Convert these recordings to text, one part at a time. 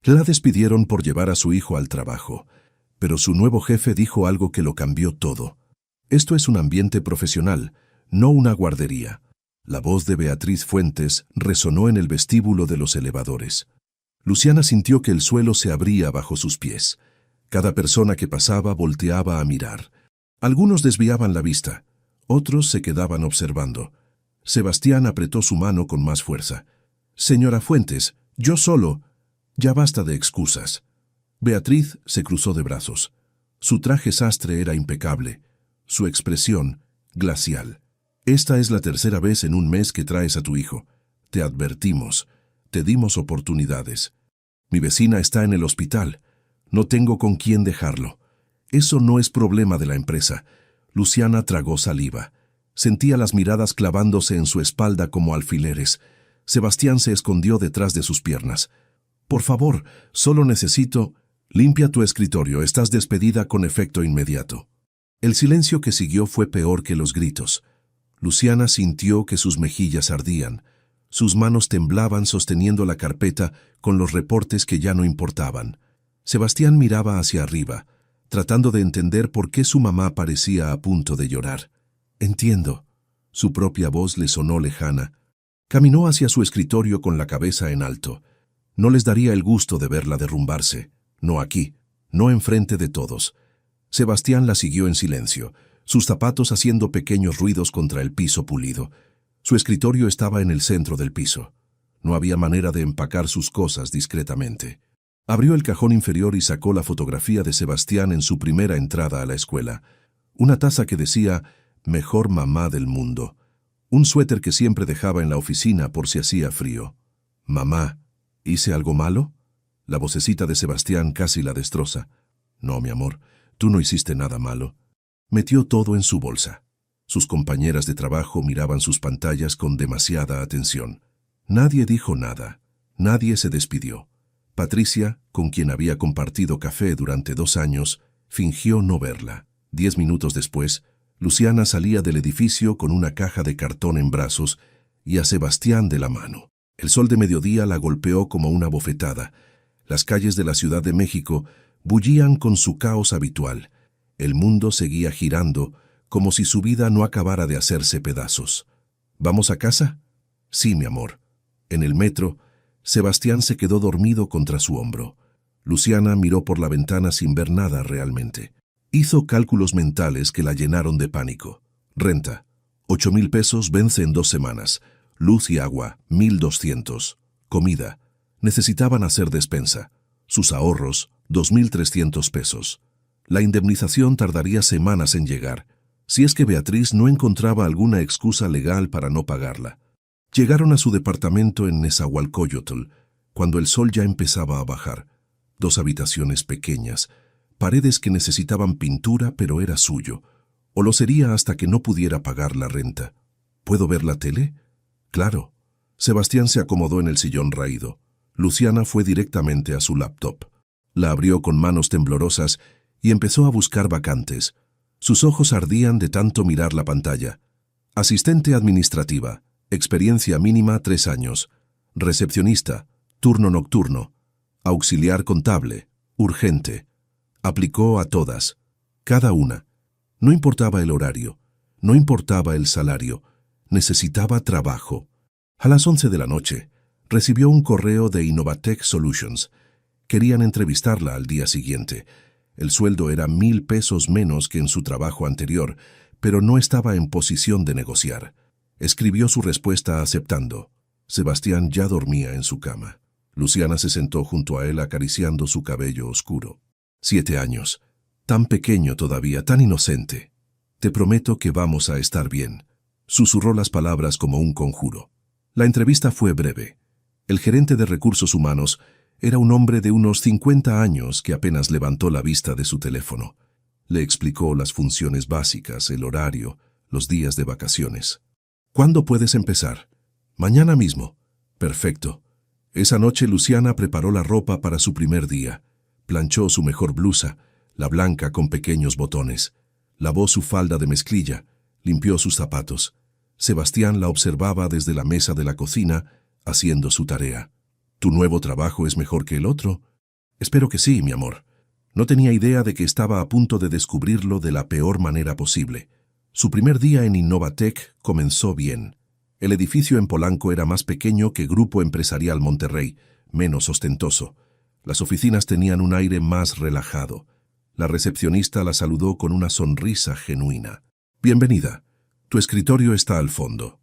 La despidieron por llevar a su hijo al trabajo, pero su nuevo jefe dijo algo que lo cambió todo. Esto es un ambiente profesional, no una guardería. La voz de Beatriz Fuentes resonó en el vestíbulo de los elevadores. Luciana sintió que el suelo se abría bajo sus pies. Cada persona que pasaba volteaba a mirar. Algunos desviaban la vista, otros se quedaban observando. Sebastián apretó su mano con más fuerza. «Señora Fuentes, yo solo. Ya basta de excusas». Beatriz se cruzó de brazos. Su traje sastre era impecable, su expresión glacial. «Esta es la tercera vez en un mes que traes a tu hijo. Te advertimos, te dimos oportunidades. Mi vecina está en el hospital. No tengo con quién dejarlo. Eso no es problema de la empresa». Luciana tragó saliva. Sentía las miradas clavándose en su espalda como alfileres. Sebastián se escondió detrás de sus piernas. «Por favor, solo necesito...» «Limpia tu escritorio, estás despedida con efecto inmediato». El silencio que siguió fue peor que los gritos. Luciana sintió que sus mejillas ardían. Sus manos temblaban sosteniendo la carpeta con los reportes que ya no importaban. Sebastián miraba hacia arriba, tratando de entender por qué su mamá parecía a punto de llorar. «Entiendo». Su propia voz le sonó lejana. Caminó hacia su escritorio con la cabeza en alto. No les daría el gusto de verla derrumbarse. No aquí, no enfrente de todos. Sebastián la siguió en silencio, sus zapatos haciendo pequeños ruidos contra el piso pulido. Su escritorio estaba en el centro del piso. No había manera de empacar sus cosas discretamente. Abrió el cajón inferior y sacó la fotografía de Sebastián en su primera entrada a la escuela. Una taza que decía «Mejor mamá del mundo». Un suéter que siempre dejaba en la oficina por si hacía frío. «Mamá, ¿hice algo malo?». La vocecita de Sebastián casi la destroza. «No, mi amor, tú no hiciste nada malo». Metió todo en su bolsa. Sus compañeras de trabajo miraban sus pantallas con demasiada atención. Nadie dijo nada. Nadie se despidió. Patricia, con quien había compartido café durante 2 años, fingió no verla. 10 minutos después, Luciana salía del edificio con una caja de cartón en brazos y a Sebastián de la mano. El sol de mediodía la golpeó como una bofetada. Las calles de la Ciudad de México bullían con su caos habitual. El mundo seguía girando, como si su vida no acabara de hacerse pedazos. «¿Vamos a casa?». «Sí, mi amor». En el metro, Sebastián se quedó dormido contra su hombro. Luciana miró por la ventana sin ver nada realmente. Hizo cálculos mentales que la llenaron de pánico. Renta, 8,000 pesos vence en 2 semanas. Luz y agua, 1,200. Comida. Necesitaban hacer despensa. Sus ahorros, 2,300 pesos. La indemnización tardaría semanas en llegar, si es que Beatriz no encontraba alguna excusa legal para no pagarla. Llegaron a su departamento en Nezahualcóyotl, cuando el sol ya empezaba a bajar. 2 habitaciones pequeñas, paredes que necesitaban pintura, pero era suyo, o lo sería hasta que no pudiera pagar la renta. ¿Puedo ver la tele? Claro. Sebastián se acomodó en el sillón raído. Luciana fue directamente a su laptop. La abrió con manos temblorosas y empezó a buscar vacantes. Sus ojos ardían de tanto mirar la pantalla. Asistente administrativa, experiencia mínima 3 años. Recepcionista, turno nocturno. Auxiliar contable, urgente. Aplicó a todas, cada una. No importaba el horario, no importaba el salario, necesitaba trabajo. A las 11 de la noche, recibió un correo de Innovatech Solutions. Querían entrevistarla al día siguiente. El sueldo era 1,000 pesos menos que en su trabajo anterior, pero no estaba en posición de negociar. Escribió su respuesta aceptando. Sebastián ya dormía en su cama. Luciana se sentó junto a él acariciando su cabello oscuro. 7 años. Tan pequeño todavía, tan inocente. «Te prometo que vamos a estar bien», susurró las palabras como un conjuro. La entrevista fue breve. El gerente de recursos humanos era un hombre de unos 50 años que apenas levantó la vista de su teléfono. Le explicó las funciones básicas, el horario, los días de vacaciones. «¿Cuándo puedes empezar?» «Mañana mismo». «Perfecto». Esa noche Luciana preparó la ropa para su primer día. Planchó su mejor blusa, la blanca con pequeños botones. Lavó su falda de mezclilla, limpió sus zapatos. Sebastián la observaba desde la mesa de la cocina, haciendo su tarea. «¿Tu nuevo trabajo es mejor que el otro?». Espero que sí, mi amor. No tenía idea de que estaba a punto de descubrirlo de la peor manera posible. Su primer día en Innovatec comenzó bien. El edificio en Polanco era más pequeño que Grupo Empresarial Monterrey, menos ostentoso. Las oficinas tenían un aire más relajado. La recepcionista la saludó con una sonrisa genuina. Bienvenida. Tu escritorio está al fondo.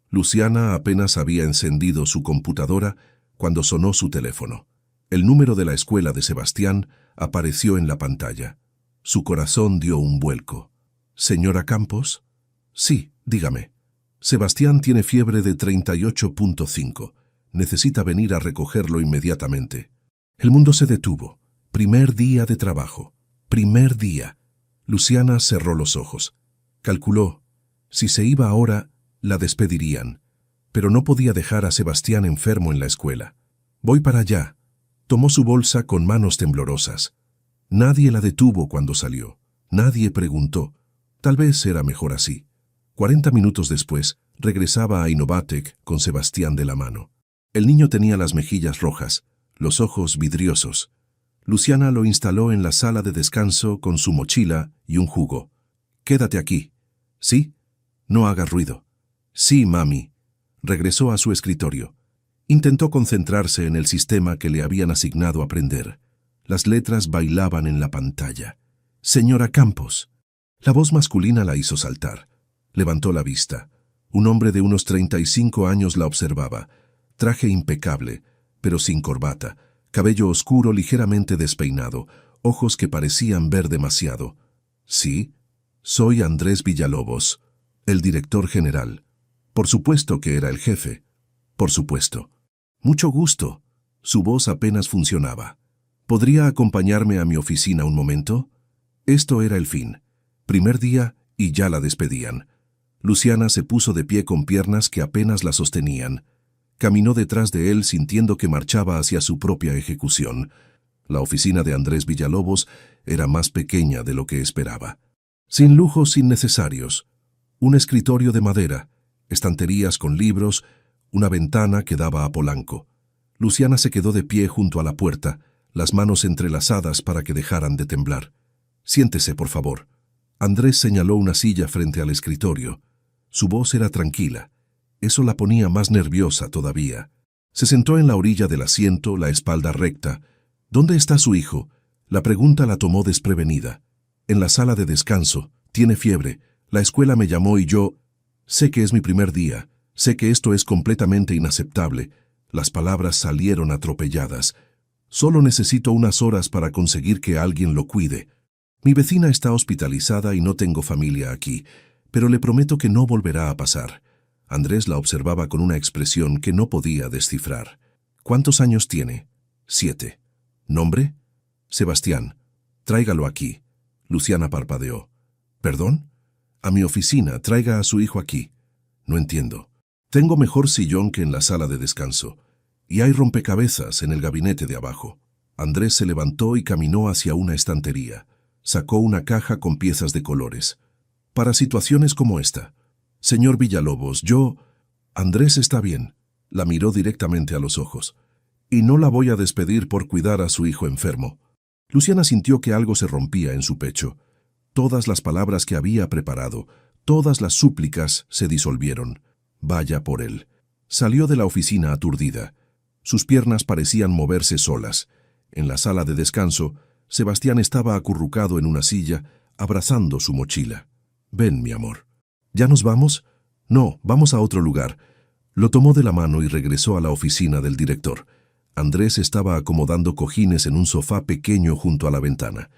Luciana apenas había encendido su computadora cuando sonó su teléfono. El número de la escuela de Sebastián apareció en la pantalla. Su corazón dio un vuelco. ¿Señora Campos? Sí, dígame. Sebastián tiene fiebre de 38.5. Necesita venir a recogerlo inmediatamente. El mundo se detuvo. Primer día de trabajo. Primer día. Luciana cerró los ojos. Calculó. Si se iba ahora, la despedirían. Pero no podía dejar a Sebastián enfermo en la escuela. Voy para allá. Tomó su bolsa con manos temblorosas. Nadie la detuvo cuando salió. Nadie preguntó. Tal vez era mejor así. 40 minutos después, regresaba a Innovatec con Sebastián de la mano. El niño tenía las mejillas rojas, los ojos vidriosos. Luciana lo instaló en la sala de descanso con su mochila y un jugo. «Quédate aquí». «¿Sí?» «No hagas ruido». «Sí, mami». Regresó a su escritorio. Intentó concentrarse en el sistema que le habían asignado aprender. Las letras bailaban en la pantalla. «Señora Campos». La voz masculina la hizo saltar. Levantó la vista. Un hombre de unos 35 años la observaba. Traje impecable, pero sin corbata. Cabello oscuro ligeramente despeinado. Ojos que parecían ver demasiado. «Sí, soy Andrés Villalobos, el director general». Por supuesto que era el jefe. Por supuesto. «Mucho gusto». Su voz apenas funcionaba. «¿Podría acompañarme a mi oficina un momento?» Esto era el fin. Primer día y ya la despedían. Luciana se puso de pie con piernas que apenas la sostenían. Caminó detrás de él sintiendo que marchaba hacia su propia ejecución. La oficina de Andrés Villalobos era más pequeña de lo que esperaba. Sin lujos innecesarios. Un escritorio de madera, estanterías con libros, una ventana que daba a Polanco. Luciana se quedó de pie junto a la puerta, las manos entrelazadas para que dejaran de temblar. «Siéntese, por favor». Andrés señaló una silla frente al escritorio. Su voz era tranquila. Eso la ponía más nerviosa todavía. Se sentó en la orilla del asiento, la espalda recta. «¿Dónde está su hijo?» La pregunta la tomó desprevenida. «En la sala de descanso. Tiene fiebre. La escuela me llamó y yo... Sé que es mi primer día. Sé que esto es completamente inaceptable». Las palabras salieron atropelladas. «Solo necesito unas horas para conseguir que alguien lo cuide. Mi vecina está hospitalizada y no tengo familia aquí, pero le prometo que no volverá a pasar». Andrés la observaba con una expresión que no podía descifrar. «¿Cuántos años tiene?» 7. «¿Nombre?» «Sebastián». «Tráigalo aquí». Luciana parpadeó. «¿Perdón?» «A mi oficina, traiga a su hijo aquí». «No entiendo». «Tengo mejor sillón que en la sala de descanso. Y hay rompecabezas en el gabinete de abajo». Andrés se levantó y caminó hacia una estantería. Sacó una caja con piezas de colores. «Para situaciones como esta». «Señor Villalobos, yo...» «Andrés está bien». La miró directamente a los ojos. «Y no la voy a despedir por cuidar a su hijo enfermo». Luciana sintió que algo se rompía en su pecho. Todas las palabras que había preparado, todas las súplicas se disolvieron. Vaya por él. Salió de la oficina aturdida. Sus piernas parecían moverse solas. En la sala de descanso, Sebastián estaba acurrucado en una silla, abrazando su mochila. «Ven, mi amor». «¿Ya nos vamos?» «No, vamos a otro lugar». Lo tomó de la mano y regresó a la oficina del director. Andrés estaba acomodando cojines en un sofá pequeño junto a la ventana.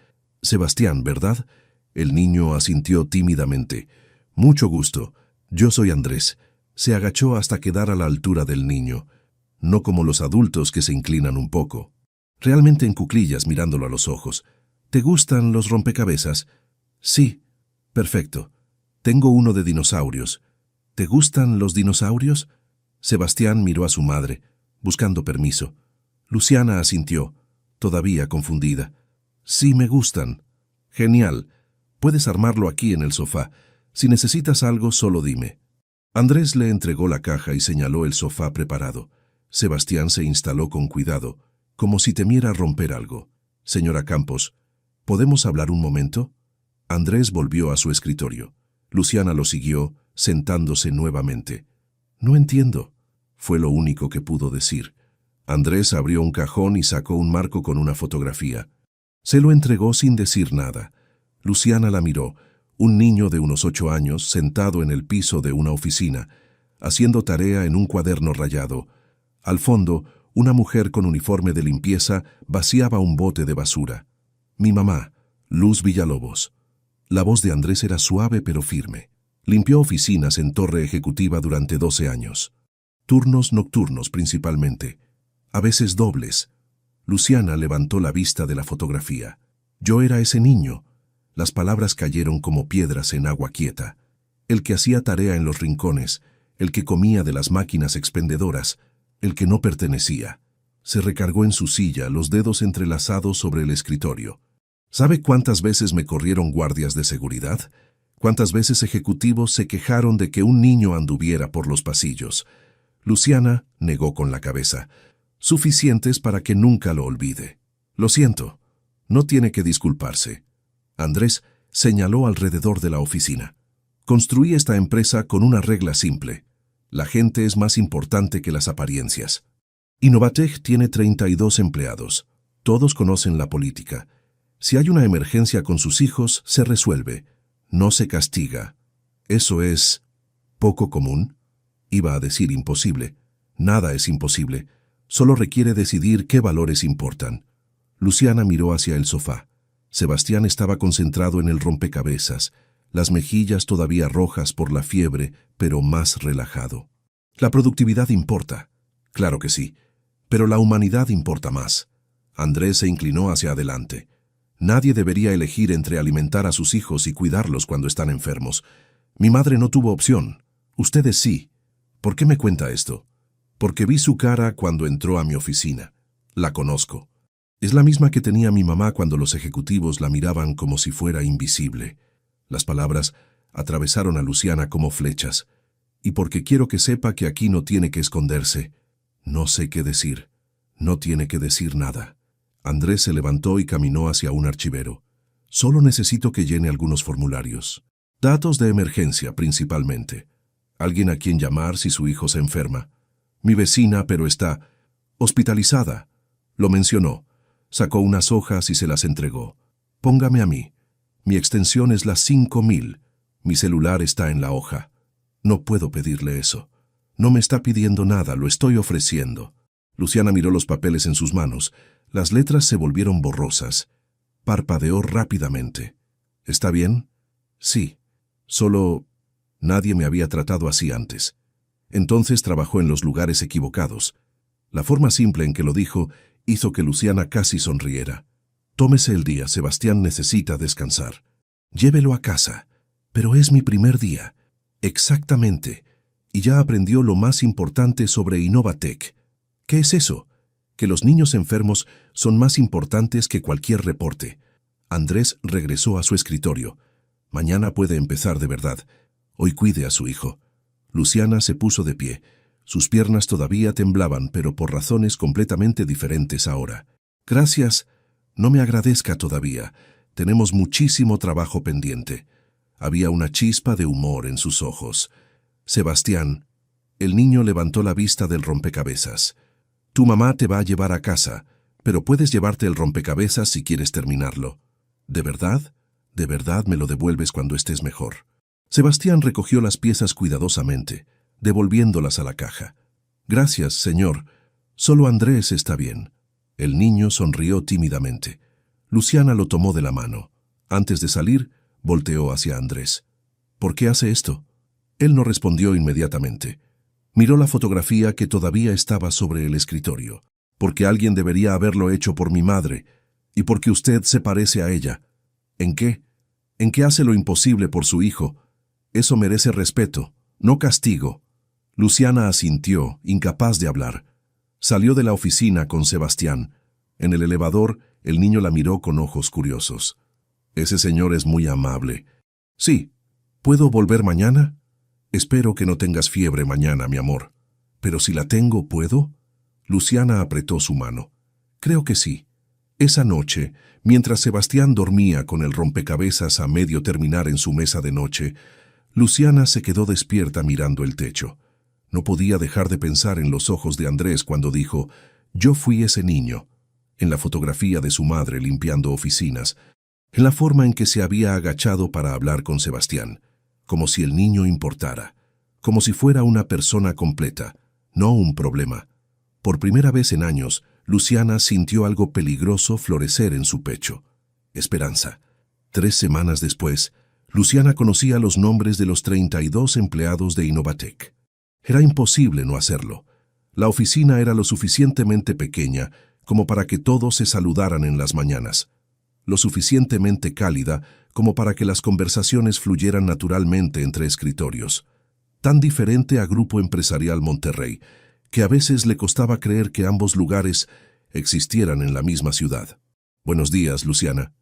«Sebastián, ¿verdad?» El niño asintió tímidamente. «Mucho gusto. Yo soy Andrés». Se agachó hasta quedar a la altura del niño. No como los adultos que se inclinan un poco. Realmente en cuclillas mirándolo a los ojos. «¿Te gustan los rompecabezas?» «Sí». «Perfecto. Tengo uno de dinosaurios». «¿Te gustan los dinosaurios?» Sebastián miró a su madre, buscando permiso. Luciana asintió, todavía confundida. «Sí, me gustan». «Genial. Puedes armarlo aquí en el sofá. Si necesitas algo, solo dime». Andrés le entregó la caja y señaló el sofá preparado. Sebastián se instaló con cuidado, como si temiera romper algo. Señora Campos, ¿podemos hablar un momento? Andrés volvió a su escritorio. Luciana lo siguió, sentándose nuevamente. No entiendo, fue lo único que pudo decir. Andrés abrió un cajón y sacó un marco con una fotografía. Se lo entregó sin decir nada. Luciana la miró, un niño de unos 8 años sentado en el piso de una oficina, haciendo tarea en un cuaderno rayado. Al fondo, una mujer con uniforme de limpieza vaciaba un bote de basura. Mi mamá, Luz Villalobos. La voz de Andrés era suave pero firme. Limpió oficinas en Torre Ejecutiva durante 12 años. Turnos nocturnos principalmente. A veces dobles. Luciana levantó la vista de la fotografía. Yo era ese niño. Las palabras cayeron como piedras en agua quieta. El que hacía tarea en los rincones, el que comía de las máquinas expendedoras, el que no pertenecía. Se recargó en su silla, los dedos entrelazados sobre el escritorio. ¿Sabe cuántas veces me corrieron guardias de seguridad? ¿Cuántas veces ejecutivos se quejaron de que un niño anduviera por los pasillos? Luciana negó con la cabeza. Suficientes para que nunca lo olvide. Lo siento. No tiene que disculparse. Andrés señaló alrededor de la oficina. Construí esta empresa con una regla simple. La gente es más importante que las apariencias. Innovatech tiene 32 empleados. Todos conocen la política. Si hay una emergencia con sus hijos, se resuelve. No se castiga. ¿Eso es poco común? Iba a decir imposible. Nada es imposible. Solo requiere decidir qué valores importan. Luciana miró hacia el sofá. Sebastián estaba concentrado en el rompecabezas, las mejillas todavía rojas por la fiebre, pero más relajado. La productividad importa. Claro que sí. Pero la humanidad importa más. Andrés se inclinó hacia adelante. Nadie debería elegir entre alimentar a sus hijos y cuidarlos cuando están enfermos. Mi madre no tuvo opción. Ustedes sí. ¿Por qué me cuenta esto? Porque vi su cara cuando entró a mi oficina. La conozco. Es la misma que tenía mi mamá cuando los ejecutivos la miraban como si fuera invisible. Las palabras atravesaron a Luciana como flechas. Y porque quiero que sepa que aquí no tiene que esconderse. No sé qué decir. No tiene que decir nada. Andrés se levantó y caminó hacia un archivero. Solo necesito que llene algunos formularios. Datos de emergencia, principalmente. Alguien a quien llamar si su hijo se enferma. Mi vecina, pero está hospitalizada. Lo mencionó. Sacó unas hojas y se las entregó. Póngame a mí. Mi extensión es la 5000. Mi celular está en la hoja. No puedo pedirle eso. No me está pidiendo nada, lo estoy ofreciendo. Luciana miró los papeles en sus manos. Las letras se volvieron borrosas. Parpadeó rápidamente. ¿Está bien? Sí. Solo nadie me había tratado así antes. Entonces trabajó en los lugares equivocados. La forma simple en que lo dijo hizo que Luciana casi sonriera. Tómese el día, Sebastián necesita descansar. Llévelo a casa. Pero es mi primer día. Exactamente. Y ya aprendió lo más importante sobre Innovatech. ¿Qué es eso? Que los niños enfermos son más importantes que cualquier reporte. Andrés regresó a su escritorio. Mañana puede empezar de verdad. Hoy cuide a su hijo. Luciana se puso de pie. Sus piernas todavía temblaban, pero por razones completamente diferentes ahora. Gracias. No me agradezca todavía. Tenemos muchísimo trabajo pendiente. Había una chispa de humor en sus ojos. Sebastián. El niño levantó la vista del rompecabezas. Tu mamá te va a llevar a casa, pero puedes llevarte el rompecabezas si quieres terminarlo. ¿De verdad? ¿De verdad me lo devuelves cuando estés mejor? Sebastián recogió las piezas cuidadosamente, devolviéndolas a la caja. Gracias, señor. Solo Andrés está bien. El niño sonrió tímidamente. Luciana lo tomó de la mano. Antes de salir, volteó hacia Andrés. ¿Por qué hace esto? Él no respondió inmediatamente. Miró la fotografía que todavía estaba sobre el escritorio. Porque alguien debería haberlo hecho por mi madre, y porque usted se parece a ella. ¿En qué? ¿En qué hace lo imposible por su hijo? Eso merece respeto, no castigo. Luciana asintió, incapaz de hablar. Salió de la oficina con Sebastián. En el elevador, el niño la miró con ojos curiosos. Ese señor es muy amable. Sí. ¿Puedo volver mañana? Espero que no tengas fiebre mañana, mi amor. Pero si la tengo, ¿puedo? Luciana apretó su mano. Creo que sí. Esa noche, mientras Sebastián dormía con el rompecabezas a medio terminar en su mesa de noche, Luciana se quedó despierta mirando el techo. No podía dejar de pensar en los ojos de Andrés cuando dijo: «Yo fui ese niño», en la fotografía de su madre limpiando oficinas, en la forma en que se había agachado para hablar con Sebastián, como si el niño importara, como si fuera una persona completa, no un problema. Por primera vez en años, Luciana sintió algo peligroso florecer en su pecho. Esperanza. 3 semanas después, Luciana conocía los nombres de los 32 empleados de Innovatec. Era imposible no hacerlo. La oficina era lo suficientemente pequeña como para que todos se saludaran en las mañanas, lo suficientemente cálida como para que las conversaciones fluyeran naturalmente entre escritorios. Tan diferente a Grupo Empresarial Monterrey, que a veces le costaba creer que ambos lugares existieran en la misma ciudad. «Buenos días, Luciana».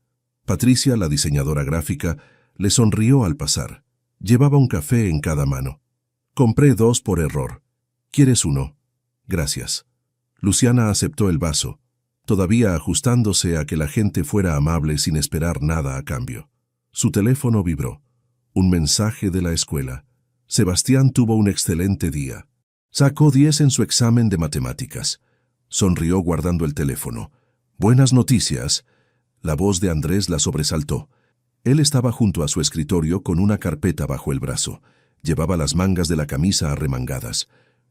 Patricia, la diseñadora gráfica, le sonrió al pasar. Llevaba un café en cada mano. «Compré 2 por error. ¿Quieres uno?» «Gracias». Luciana aceptó el vaso, todavía ajustándose a que la gente fuera amable sin esperar nada a cambio. Su teléfono vibró. Un mensaje de la escuela. Sebastián tuvo un excelente día. Sacó 10 en su examen de matemáticas. Sonrió guardando el teléfono. «Buenas noticias». La voz de Andrés la sobresaltó. Él estaba junto a su escritorio con una carpeta bajo el brazo. Llevaba las mangas de la camisa arremangadas.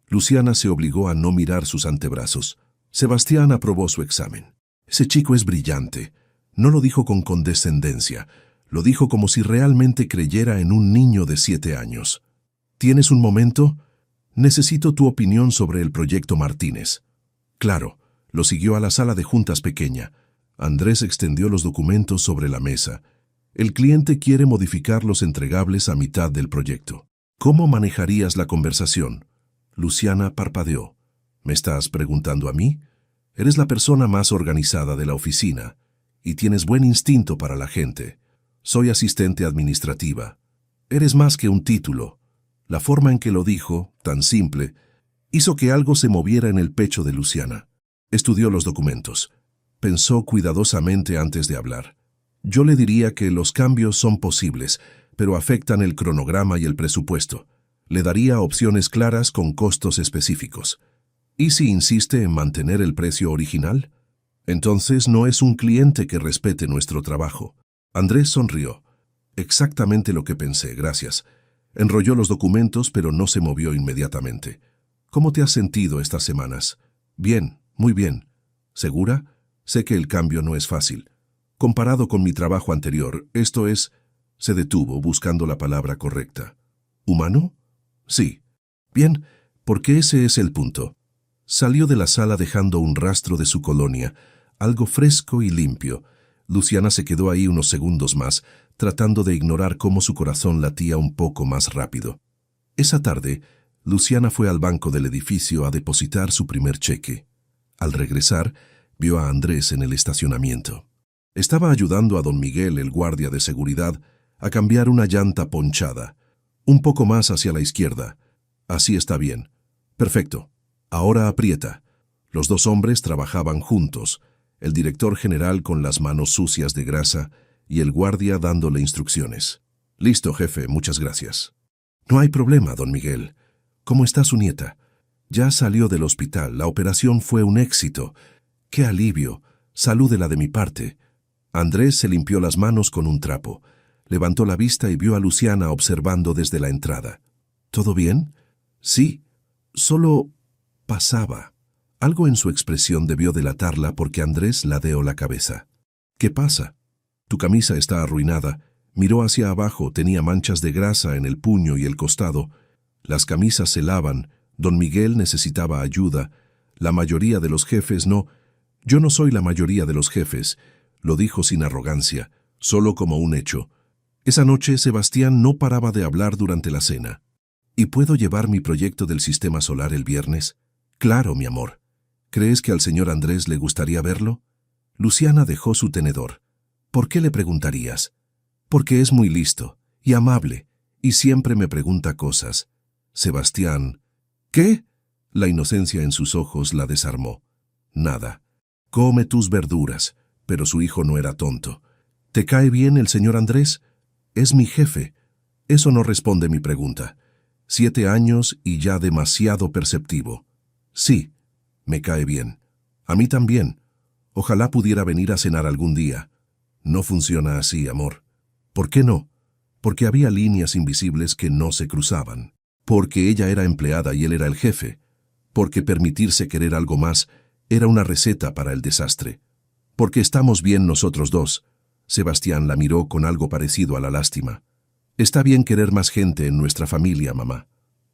Luciana se obligó a no mirar sus antebrazos. Sebastián aprobó su examen. «Ese chico es brillante». No lo dijo con condescendencia. Lo dijo como si realmente creyera en un niño de 7 años. «¿Tienes un momento? Necesito tu opinión sobre el proyecto Martínez». Claro, lo siguió a la sala de juntas pequeña. Andrés extendió los documentos sobre la mesa. El cliente quiere modificar los entregables a mitad del proyecto. ¿Cómo manejarías la conversación? Luciana parpadeó. ¿Me estás preguntando a mí? Eres la persona más organizada de la oficina y tienes buen instinto para la gente. Soy asistente administrativa. Eres más que un título. La forma en que lo dijo, tan simple, hizo que algo se moviera en el pecho de Luciana. Estudió los documentos. Pensó cuidadosamente antes de hablar. Yo le diría que los cambios son posibles, pero afectan el cronograma y el presupuesto. Le daría opciones claras con costos específicos. ¿Y si insiste en mantener el precio original? Entonces no es un cliente que respete nuestro trabajo. Andrés sonrió. Exactamente lo que pensé, gracias. Enrolló los documentos, pero no se movió inmediatamente. ¿Cómo te has sentido estas semanas? Bien, muy bien. ¿Segura? Sé que el cambio no es fácil. Comparado con mi trabajo anterior, esto es... Se detuvo buscando la palabra correcta. ¿Humano? Sí. Bien, porque ese es el punto. Salió de la sala dejando un rastro de su colonia, algo fresco y limpio. Luciana se quedó ahí unos segundos más, tratando de ignorar cómo su corazón latía un poco más rápido. Esa tarde, Luciana fue al banco del edificio a depositar su primer cheque. Al regresar, vio a Andrés en el estacionamiento. Estaba ayudando a don Miguel, el guardia de seguridad, a cambiar una llanta ponchada. Un poco más hacia la izquierda. Así está bien. Perfecto. Ahora aprieta. Los 2 hombres trabajaban juntos, el director general con las manos sucias de grasa y el guardia dándole instrucciones. Listo, jefe, muchas gracias. No hay problema, don Miguel. ¿Cómo está su nieta? Ya salió del hospital, la operación fue un éxito. ¡Qué alivio! Salúdela de mi parte. Andrés se limpió las manos con un trapo. Levantó la vista y vio a Luciana observando desde la entrada. ¿Todo bien? Sí. Solo pasaba. Algo en su expresión debió delatarla porque Andrés ladeó la cabeza. ¿Qué pasa? Tu camisa está arruinada. Miró hacia abajo, tenía manchas de grasa en el puño y el costado. Las camisas se lavan. Don Miguel necesitaba ayuda. La mayoría de los jefes no. Yo no soy la mayoría de los jefes, lo dijo sin arrogancia, solo como un hecho. Esa noche Sebastián no paraba de hablar durante la cena. ¿Y puedo llevar mi proyecto del sistema solar el viernes? Claro, mi amor. ¿Crees que al señor Andrés le gustaría verlo? Luciana dejó su tenedor. ¿Por qué le preguntarías? Porque es muy listo y amable, y siempre me pregunta cosas. Sebastián. ¿Qué? La inocencia en sus ojos la desarmó. Nada. Come tus verduras. Pero su hijo no era tonto. ¿Te cae bien el señor Andrés? Es mi jefe. Eso no responde mi pregunta. 7 años y ya demasiado perceptivo. Sí, me cae bien. A mí también. Ojalá pudiera venir a cenar algún día. No funciona así, amor. ¿Por qué no? Porque había líneas invisibles que no se cruzaban. Porque ella era empleada y él era el jefe. Porque permitirse querer algo más era una receta para el desastre. Porque estamos bien nosotros dos. Sebastián la miró con algo parecido a la lástima. Está bien querer más gente en nuestra familia, mamá.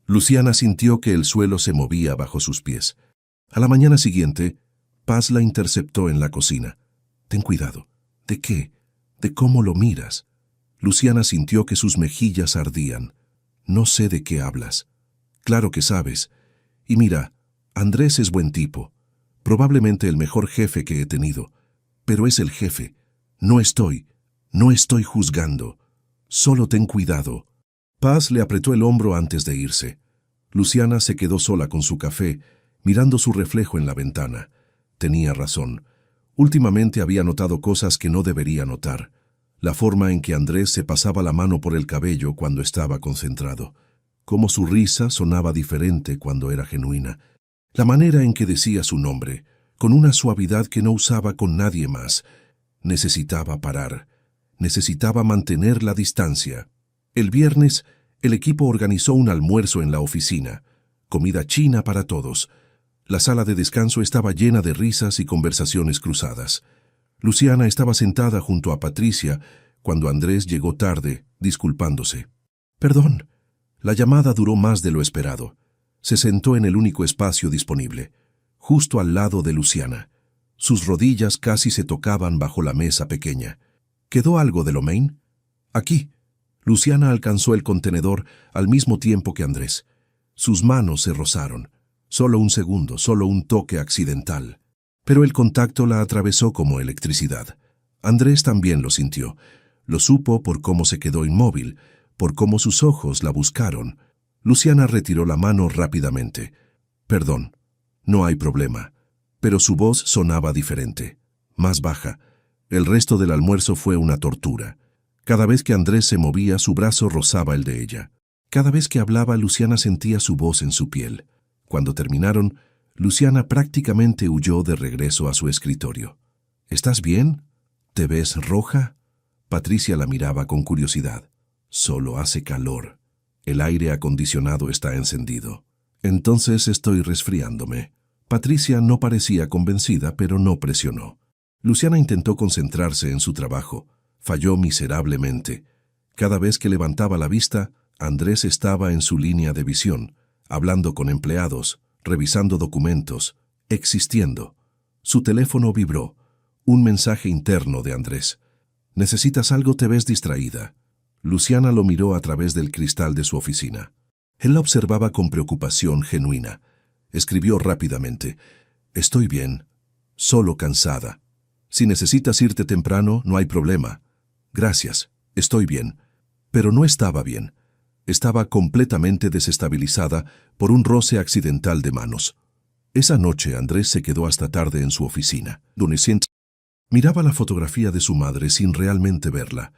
Luciana sintió que el suelo se movía bajo sus pies. A la mañana siguiente, Paz la interceptó en la cocina. Ten cuidado. ¿De qué? ¿De cómo lo miras? Luciana sintió que sus mejillas ardían. No sé de qué hablas. Claro que sabes. Y mira, Andrés es buen tipo. Probablemente el mejor jefe que he tenido. Pero es el jefe. No estoy juzgando. Solo ten cuidado. Paz le apretó el hombro antes de irse. Luciana se quedó sola con su café, mirando su reflejo en la ventana. Tenía razón. Últimamente había notado cosas que no debería notar. La forma en que Andrés se pasaba la mano por el cabello cuando estaba concentrado. Cómo su risa sonaba diferente cuando era genuina. La manera en que decía su nombre, con una suavidad que no usaba con nadie más. Necesitaba parar. Necesitaba mantener la distancia. El viernes, el equipo organizó un almuerzo en la oficina. Comida china para todos. La sala de descanso estaba llena de risas y conversaciones cruzadas. Luciana estaba sentada junto a Patricia cuando Andrés llegó tarde, disculpándose. Perdón. La llamada duró más de lo esperado. Se sentó en el único espacio disponible, justo al lado de Luciana. Sus rodillas casi se tocaban bajo la mesa pequeña. ¿Quedó algo de lo main? Aquí. Luciana alcanzó el contenedor al mismo tiempo que Andrés. Sus manos se rozaron. Solo un segundo, solo un toque accidental. Pero el contacto la atravesó como electricidad. Andrés también lo sintió. Lo supo por cómo se quedó inmóvil, por cómo sus ojos la buscaron. Luciana retiró la mano rápidamente. Perdón, no hay problema. Pero su voz sonaba diferente, más baja. El resto del almuerzo fue una tortura. Cada vez que Andrés se movía, su brazo rozaba el de ella. Cada vez que hablaba, Luciana sentía su voz en su piel. Cuando terminaron, Luciana prácticamente huyó de regreso a su escritorio. ¿Estás bien? ¿Te ves roja? Patricia la miraba con curiosidad. Solo hace calor. El aire acondicionado está encendido. Entonces estoy resfriándome. Patricia no parecía convencida, pero no presionó. Luciana intentó concentrarse en su trabajo. Falló miserablemente. Cada vez que levantaba la vista, Andrés estaba en su línea de visión, hablando con empleados, revisando documentos, existiendo. Su teléfono vibró. Un mensaje interno de Andrés. ¿Necesitas algo? Te ves distraída. Luciana lo miró a través del cristal de su oficina. Él la observaba con preocupación genuina. Escribió rápidamente. Estoy bien, solo cansada. Si necesitas irte temprano, no hay problema. Gracias, estoy bien. Pero no estaba bien. Estaba completamente desestabilizada por un roce accidental de manos. Esa noche Andrés se quedó hasta tarde en su oficina. Miraba la fotografía de su madre sin realmente verla.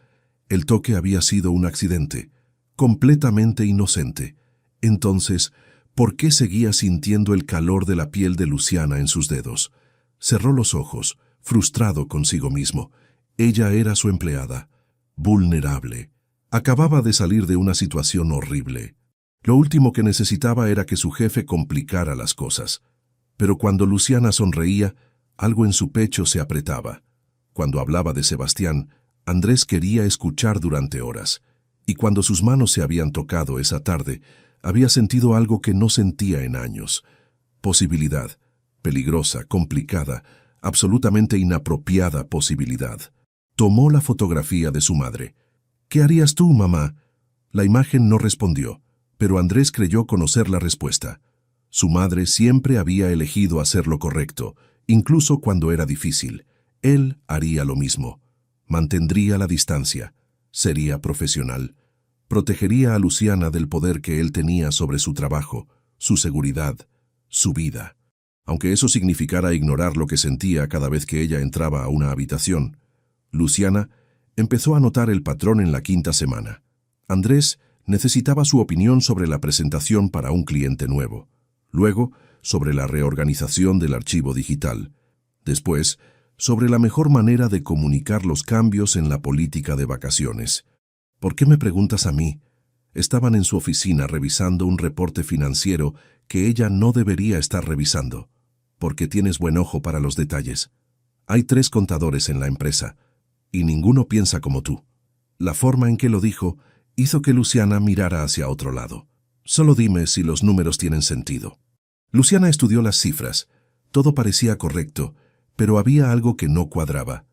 El toque había sido un accidente, completamente inocente. Entonces, ¿por qué seguía sintiendo el calor de la piel de Luciana en sus dedos? Cerró los ojos, frustrado consigo mismo. Ella era su empleada, vulnerable. Acababa de salir de una situación horrible. Lo último que necesitaba era que su jefe complicara las cosas. Pero cuando Luciana sonreía, algo en su pecho se apretaba. Cuando hablaba de Sebastián, Andrés quería escuchar durante horas. Y cuando sus manos se habían tocado esa tarde, había sentido algo que no sentía en años. Posibilidad. Peligrosa, complicada, absolutamente inapropiada posibilidad. Tomó la fotografía de su madre. ¿Qué harías tú, mamá? La imagen no respondió, pero Andrés creyó conocer la respuesta. Su madre siempre había elegido hacer lo correcto, incluso cuando era difícil. Él haría lo mismo. Mantendría la distancia. Sería profesional. Protegería a Luciana del poder que él tenía sobre su trabajo, su seguridad, su vida. aunque eso significara ignorar lo que sentía cada vez que ella entraba a una habitación. Luciana empezó a notar el patrón en la quinta semana. Andrés necesitaba su opinión sobre la presentación para un cliente nuevo. Luego, sobre la reorganización del archivo digital. Después, sobre la mejor manera de comunicar los cambios en la política de vacaciones. ¿Por qué me preguntas a mí? Estaban en su oficina revisando un reporte financiero que ella no debería estar revisando. Porque tienes buen ojo para los detalles. Hay 3 contadores en la empresa, y ninguno piensa como tú. La forma en que lo dijo hizo que Luciana mirara hacia otro lado. Solo dime si los números tienen sentido. Luciana estudió las cifras. Todo parecía correcto, pero había algo que no cuadraba.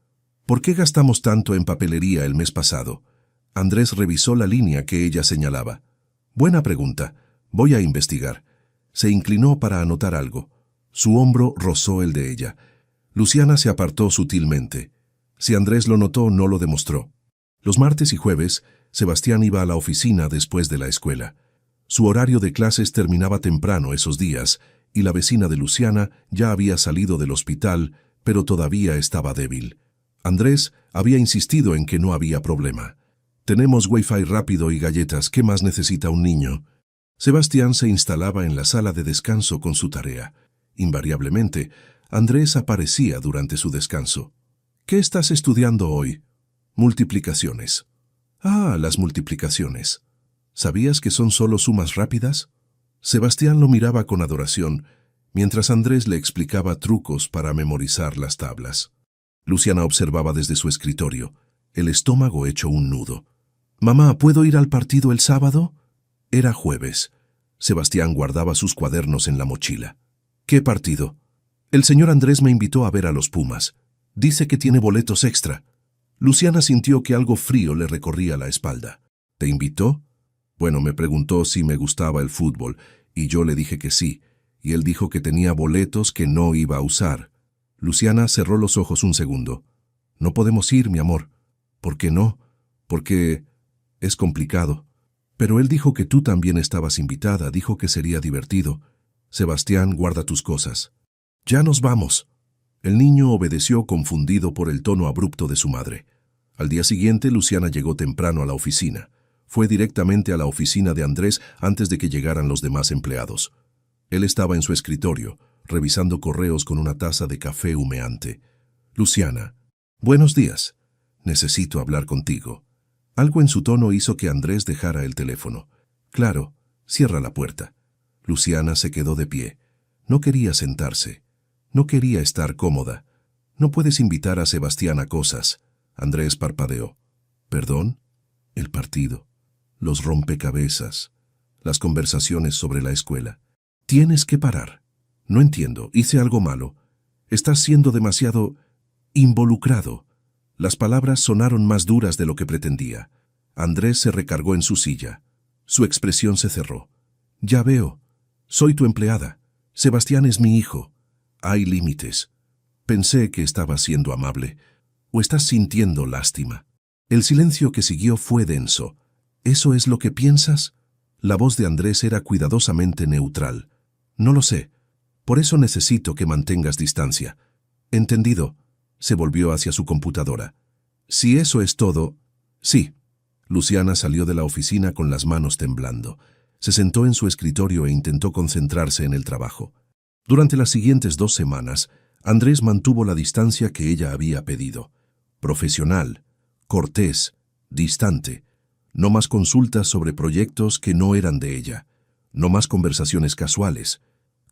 ¿Por qué gastamos tanto en papelería el mes pasado? Andrés revisó la línea que ella señalaba. Buena pregunta. Voy a investigar. Se inclinó para anotar algo. Su hombro rozó el de ella. Luciana se apartó sutilmente. Si Andrés lo notó, no lo demostró. Los martes y jueves, Sebastián iba a la oficina después de la escuela. Su horario de clases terminaba temprano esos días, y la vecina de Luciana ya había salido del hospital, pero todavía estaba débil. Andrés había insistido en que no había problema. Tenemos wifi rápido y galletas, ¿qué más necesita un niño? Sebastián se instalaba en la sala de descanso con su tarea. Invariablemente, Andrés aparecía durante su descanso. ¿Qué estás estudiando hoy? Multiplicaciones. Ah, las multiplicaciones. ¿Sabías que son solo sumas rápidas? Sebastián lo miraba con adoración, mientras Andrés le explicaba trucos para memorizar las tablas. Luciana observaba desde su escritorio, el estómago hecho un nudo. «Mamá, ¿puedo ir al partido el sábado?» Era jueves. Sebastián guardaba sus cuadernos en la mochila. «¿Qué partido?» «El señor Andrés me invitó a ver a los Pumas. Dice que tiene boletos extra». Luciana sintió que algo frío le recorría la espalda. «¿Te invitó?» «Bueno, me preguntó si me gustaba el fútbol, y yo le dije que sí, y él dijo que tenía boletos que no iba a usar». Luciana cerró los ojos un segundo. «No podemos ir, mi amor». «¿Por qué no?» «Porque es complicado». «Pero él dijo que tú también estabas invitada, dijo que sería divertido». «Sebastián, guarda tus cosas». «Ya nos vamos». El niño obedeció confundido por el tono abrupto de su madre. Al día siguiente, Luciana llegó temprano a la oficina. Fue directamente a la oficina de Andrés antes de que llegaran los demás empleados. Él estaba en su escritorio, revisando correos con una taza de café humeante. «Luciana, buenos días. Necesito hablar contigo». Algo en su tono hizo que Andrés dejara el teléfono. «Claro, cierra la puerta». Luciana se quedó de pie. No quería sentarse. No quería estar cómoda. «No puedes invitar a Sebastián a cosas». Andrés parpadeó. «¿Perdón?» «El partido. Los rompecabezas. Las conversaciones sobre la escuela. Tienes que parar. No entiendo, hice algo malo. Estás siendo demasiado involucrado». Las palabras sonaron más duras de lo que pretendía. Andrés se recargó en su silla. Su expresión se cerró. «Ya veo. Soy tu empleada. Sebastián es mi hijo. Hay límites. Pensé que estabas siendo amable. ¿O estás sintiendo lástima?» El silencio que siguió fue denso. «¿Eso es lo que piensas?» La voz de Andrés era cuidadosamente neutral. «No lo sé. Por eso necesito que mantengas distancia». «Entendido». Se volvió hacia su computadora. «Si eso es todo...» «Sí». Luciana salió de la oficina con las manos temblando. Se sentó en su escritorio e intentó concentrarse en el trabajo. Durante las siguientes 2 semanas, Andrés mantuvo la distancia que ella había pedido. Profesional, cortés, distante. No más consultas sobre proyectos que no eran de ella. No más conversaciones casuales.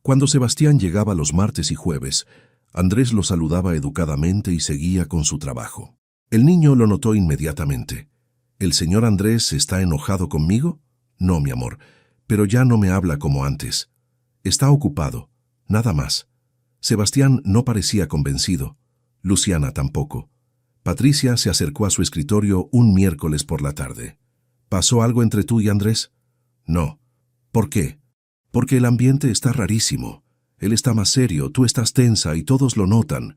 Cuando Sebastián llegaba los martes y jueves, Andrés lo saludaba educadamente y seguía con su trabajo. El niño lo notó inmediatamente. «¿El señor Andrés está enojado conmigo?» «No, mi amor, pero ya no me habla como antes. Está ocupado, nada más». Sebastián no parecía convencido. Luciana tampoco. Patricia se acercó a su escritorio un miércoles por la tarde. «¿Pasó algo entre tú y Andrés?» «No». «¿Por qué?» «Porque el ambiente está rarísimo. Él está más serio, tú estás tensa y todos lo notan.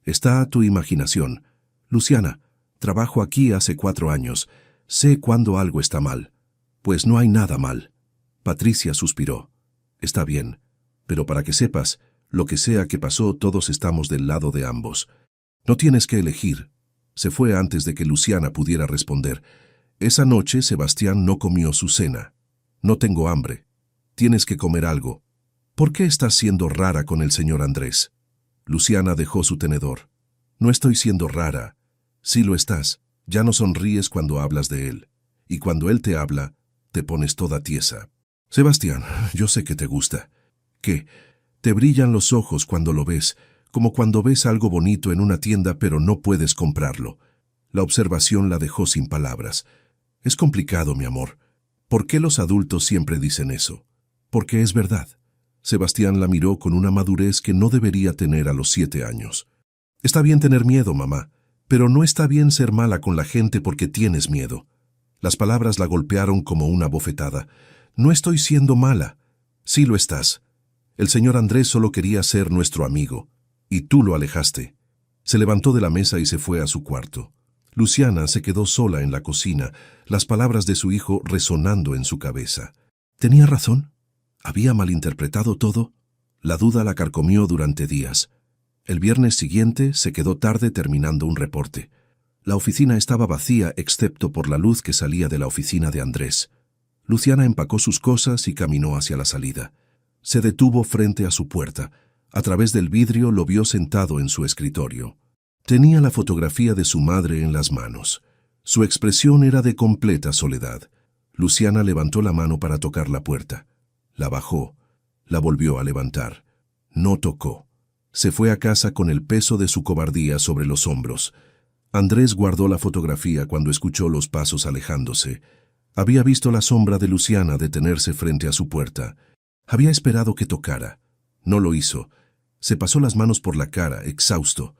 Está a tu imaginación. Luciana, trabajo aquí hace 4 años. Sé cuando algo está mal». «Pues no hay nada mal». Patricia suspiró. «Está bien, pero para que sepas, Lo que sea que pasó, todos estamos del lado de ambos. No tienes que elegir. Se fue antes de que Luciana pudiera responder. Esa noche Sebastián no comió su cena. No tengo hambre. Tienes que comer algo. ¿Por qué estás siendo rara con el señor Andrés? Luciana dejó su tenedor. No estoy siendo rara. Sí lo estás. Ya no sonríes cuando hablas de él. Y cuando él te habla, te pones toda tiesa. Sebastián, yo sé que te gusta. ¿Qué? Te brillan los ojos cuando lo ves, como cuando ves algo bonito en una tienda pero no puedes comprarlo. La observación la dejó sin palabras. Es complicado, mi amor. ¿Por qué los adultos siempre dicen eso? Porque es verdad. Sebastián la miró con una madurez que no debería tener a los 7 años. Está bien tener miedo, mamá, pero no está bien ser mala con la gente porque tienes miedo. Las palabras la golpearon como una bofetada. No estoy siendo mala. Sí lo estás. El señor Andrés solo quería ser nuestro amigo, y tú lo alejaste. Se levantó de la mesa y se fue a su cuarto. Luciana se quedó sola en la cocina, las palabras de su hijo resonando en su cabeza. ¿Tenía razón? ¿Había malinterpretado todo? La duda la carcomió durante días. El viernes siguiente se quedó tarde terminando un reporte. La oficina estaba vacía excepto por la luz que salía de la oficina de Andrés. Luciana empacó sus cosas y caminó hacia la salida. Se detuvo frente a su puerta. A través del vidrio lo vio sentado en su escritorio. Tenía la fotografía de su madre en las manos. Su expresión era de completa soledad. Luciana levantó la mano para tocar la puerta. La bajó. La volvió a levantar. No tocó. Se fue a casa con el peso de su cobardía sobre los hombros. Andrés guardó la fotografía cuando escuchó los pasos alejándose. Había visto la sombra de Luciana detenerse frente a su puerta. Había esperado que tocara. No lo hizo. Se pasó las manos por la cara, exhausto.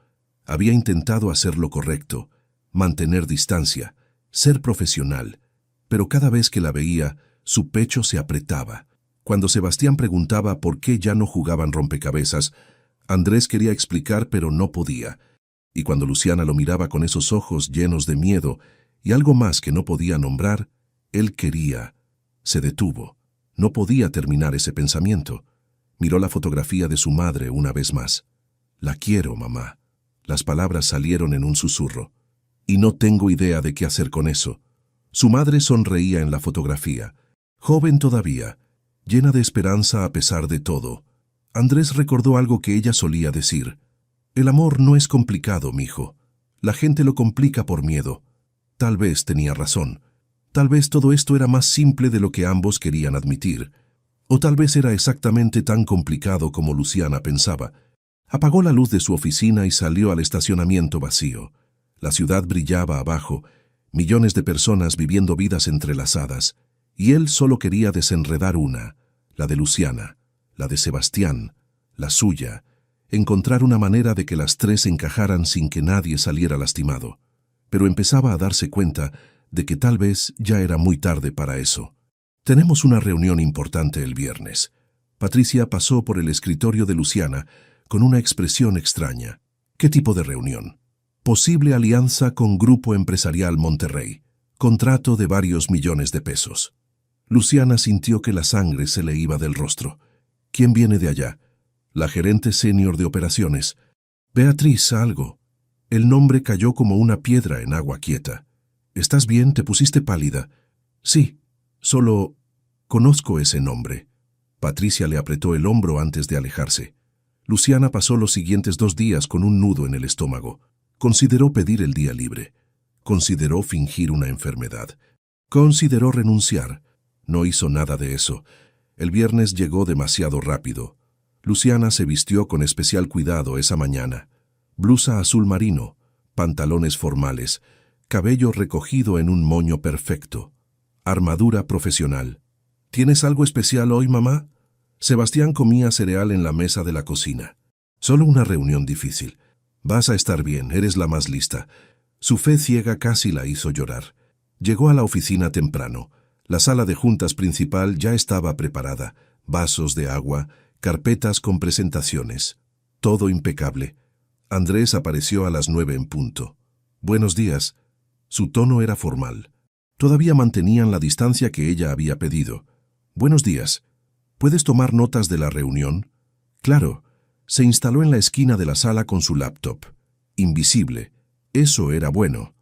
Había intentado hacer lo correcto, mantener distancia, ser profesional. Pero cada vez que la veía, su pecho se apretaba. Cuando Sebastián preguntaba por qué ya no jugaban rompecabezas, Andrés quería explicar pero no podía. Y cuando Luciana lo miraba con esos ojos llenos de miedo y algo más que no podía nombrar, él quería. Se detuvo. No podía terminar ese pensamiento. Miró la fotografía de su madre una vez más. La quiero, mamá. Las palabras salieron en un susurro. Y no tengo idea de qué hacer con eso. Su madre sonreía en la fotografía. Joven todavía, llena de esperanza a pesar de todo. Andrés recordó algo que ella solía decir. El amor no es complicado, mijo. La gente lo complica por miedo. Tal vez tenía razón. Tal vez todo esto era más simple de lo que ambos querían admitir. O tal vez era exactamente tan complicado como Luciana pensaba. Apagó la luz de su oficina y salió al estacionamiento vacío. La ciudad brillaba abajo, millones de personas viviendo vidas entrelazadas, y él solo quería desenredar una, la de Luciana, la de Sebastián, la suya, encontrar una manera de que las tres encajaran sin que nadie saliera lastimado. Pero empezaba a darse cuenta de que tal vez ya era muy tarde para eso. Tenemos una reunión importante el viernes. Patricia pasó por el escritorio de Luciana con una expresión extraña. ¿Qué tipo de reunión? Posible alianza con Grupo Empresarial Monterrey. Contrato de varios millones de pesos. Luciana sintió que la sangre se le iba del rostro. ¿Quién viene de allá? La gerente senior de operaciones. Beatriz, algo. El nombre cayó como una piedra en agua quieta. ¿Estás bien? ¿Te pusiste pálida? Sí, solo conozco ese nombre. Patricia le apretó el hombro antes de alejarse. Luciana pasó los siguientes 2 días con un nudo en el estómago. Consideró pedir el día libre. Consideró fingir una enfermedad. Consideró renunciar. No hizo nada de eso. El viernes llegó demasiado rápido. Luciana se vistió con especial cuidado esa mañana. Blusa azul marino, pantalones formales, cabello recogido en un moño perfecto. Armadura profesional. ¿Tienes algo especial hoy, mamá? Sebastián comía cereal en la mesa de la cocina. Solo una reunión difícil. Vas a estar bien, eres la más lista. Su fe ciega casi la hizo llorar. Llegó a la oficina temprano. La sala de juntas principal ya estaba preparada. Vasos de agua, carpetas con presentaciones. Todo impecable. Andrés apareció a las 9 en punto. Buenos días. Su tono era formal. Todavía mantenían la distancia que ella había pedido. Buenos días. ¿Puedes tomar notas de la reunión? Claro. Se instaló en la esquina de la sala con su laptop. Invisible. Eso era bueno.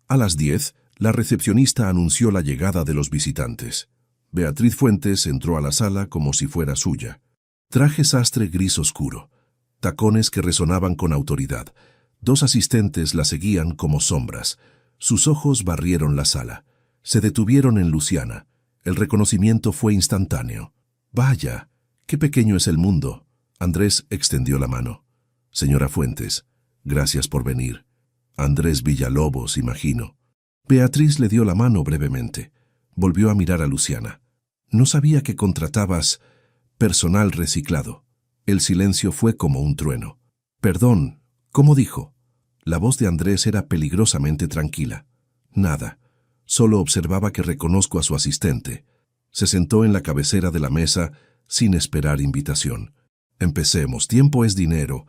A las 10, la recepcionista anunció la llegada de los visitantes. Beatriz Fuentes entró a la sala como si fuera suya. Traje sastre gris oscuro. Tacones que resonaban con autoridad. 2 asistentes la seguían como sombras. Sus ojos barrieron la sala. Se detuvieron en Luciana. El reconocimiento fue instantáneo. «Vaya, qué pequeño es el mundo». Andrés extendió la mano. «Señora Fuentes, gracias por venir. Andrés Villalobos, imagino». Beatriz le dio la mano brevemente. Volvió a mirar a Luciana. «No sabía que contratabas personal reciclado». El silencio fue como un trueno. «Perdón, ¿cómo dijo?» La voz de Andrés era peligrosamente tranquila. «Nada. Solo observaba que reconozco a su asistente». Se sentó en la cabecera de la mesa sin esperar invitación. «Empecemos. Tiempo es dinero».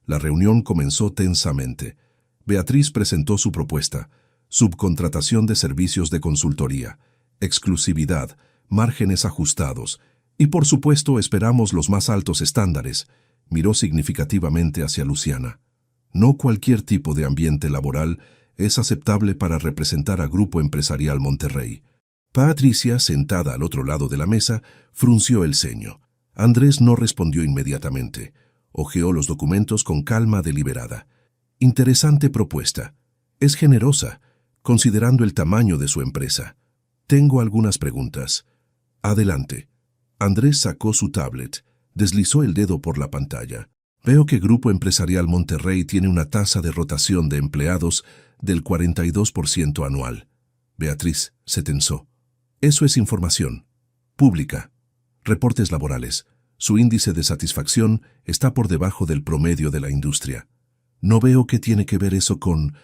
La reunión comenzó tensamente. Beatriz presentó su propuesta: subcontratación de servicios de consultoría, exclusividad, márgenes ajustados, y por supuesto esperamos los más altos estándares. Miró significativamente hacia Luciana. No cualquier tipo de ambiente laboral es aceptable para representar a Grupo Empresarial Monterrey. Patricia, sentada al otro lado de la mesa, frunció el ceño. Andrés no respondió inmediatamente. Hojeó los documentos con calma deliberada. «Interesante propuesta. Es generosa, considerando el tamaño de su empresa. Tengo algunas preguntas». «Adelante». Andrés sacó su tablet, deslizó el dedo por la pantalla. «Veo que Grupo Empresarial Monterrey tiene una tasa de rotación de empleados del 42% anual». Beatriz se tensó. «Eso es información pública. Reportes laborales. Su índice de satisfacción está por debajo del promedio de la industria. No veo qué tiene que ver eso con...